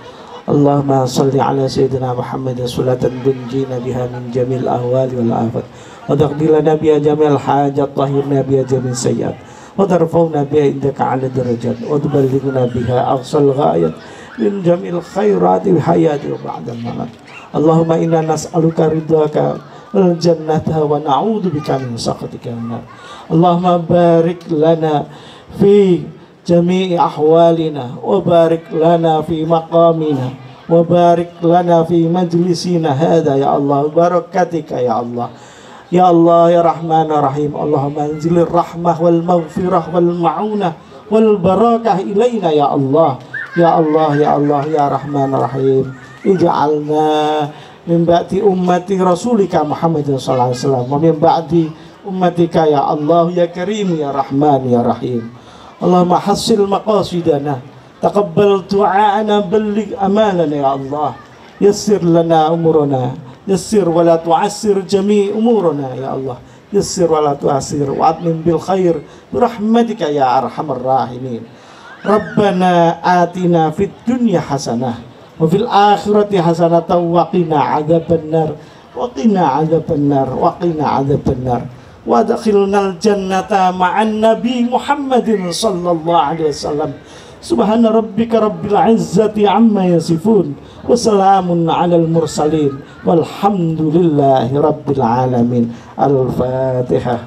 Allahumma salli ala sayyidina Muhammad salatan tunjina biha min jamil ahwali wal afat wa taqdi lana biha jamil hajat tahirna biha jamil sayyat wa tarfa'una biha indaka 'ala darajat wa tuballighuna biha aqsal ghayat min jamil khairati hayati wa ba'dal mamat. Allahumma inna nas'aluka ridhaka wal jannata wa na'udzu bika min sakhatika wan nar. Allahumma barik lana fi jami'i ahwalina wa barik lana fi maqamina wa barik lana fi majlisina hadha ya Allah, barakatika ya Allah. Ya Allah ya Rahman ya Rahim. Allahumma anzilir rahmah wal maghfirah wal ma'unah wal barakah ilaina ya Allah. Ya Allah ya Allah ya Rahman ya Rahim. Ij'alna min ba'di ummati rasulika Muhammad sallallahu alaihi wasallam wa min ba'di ummatika ya Allah ya Karim ya Rahman ya Rahim. Allahumma hassil maqasidana, taqabbal du'aana, balligh amalana ya Allah. Yassir lana umurana, yassir wa la tu'assir jami' umurana ya Allah. Yassir wa la tu'assir wa atmim bil khair birahmatika ya arhamar rahimin. Rabbana atina fid dunya hasanah wa fil akhirati hasanatan wa qina adzabannar wa qina adzabannar wa qina adzabannar. Wa adkhilnal jannata ma'an nabi Muhammadin sallallahu alaihi wasallam. Subhana rabbika rabbil izzati amma yasifun wa salamun alal mursalin walhamdulillahi rabbil alamin. Al-Fatihah.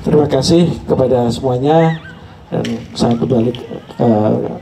Terima kasih kepada semuanya. Dan saya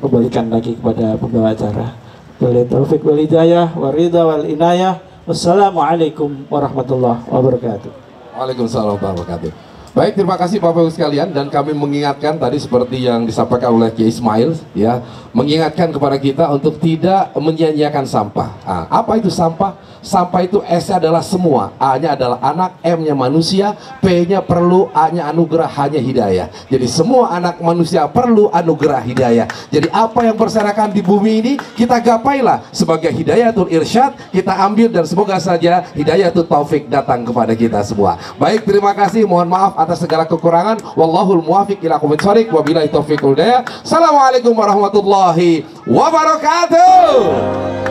kembalikan lagi kepada pembawa acara. Billahi taufik wal hidayah wa ridha wal inayah. Wassalamualaikum warahmatullahi wabarakatuh. Waalaikumsalam warahmatullahi wabarakatuh. Baik, terima kasih Bapak Ibu sekalian, dan kami mengingatkan tadi seperti yang disampaikan oleh Kiai Ismail, ya, mengingatkan kepada kita untuk tidak menyia-nyiakan sampah. Nah, apa itu sampah? Sampah itu S-nya adalah semua, A-nya adalah anak, M-nya manusia, P-nya perlu, A-nya anugerah, H-nya hidayah. Jadi semua anak manusia perlu anugerah hidayah. Jadi apa yang berserakan di bumi ini kita gapailah sebagai hidayatul irsyad, kita ambil, dan semoga saja hidayatul taufik datang kepada kita semua. Baik, terima kasih, mohon maaf atas segala kekurangan. Wallahul muwafiq ila aqwamit thoriq, wabillahi taufiq wal hidayah. Assalamualaikum warahmatullahi wabarakatuh.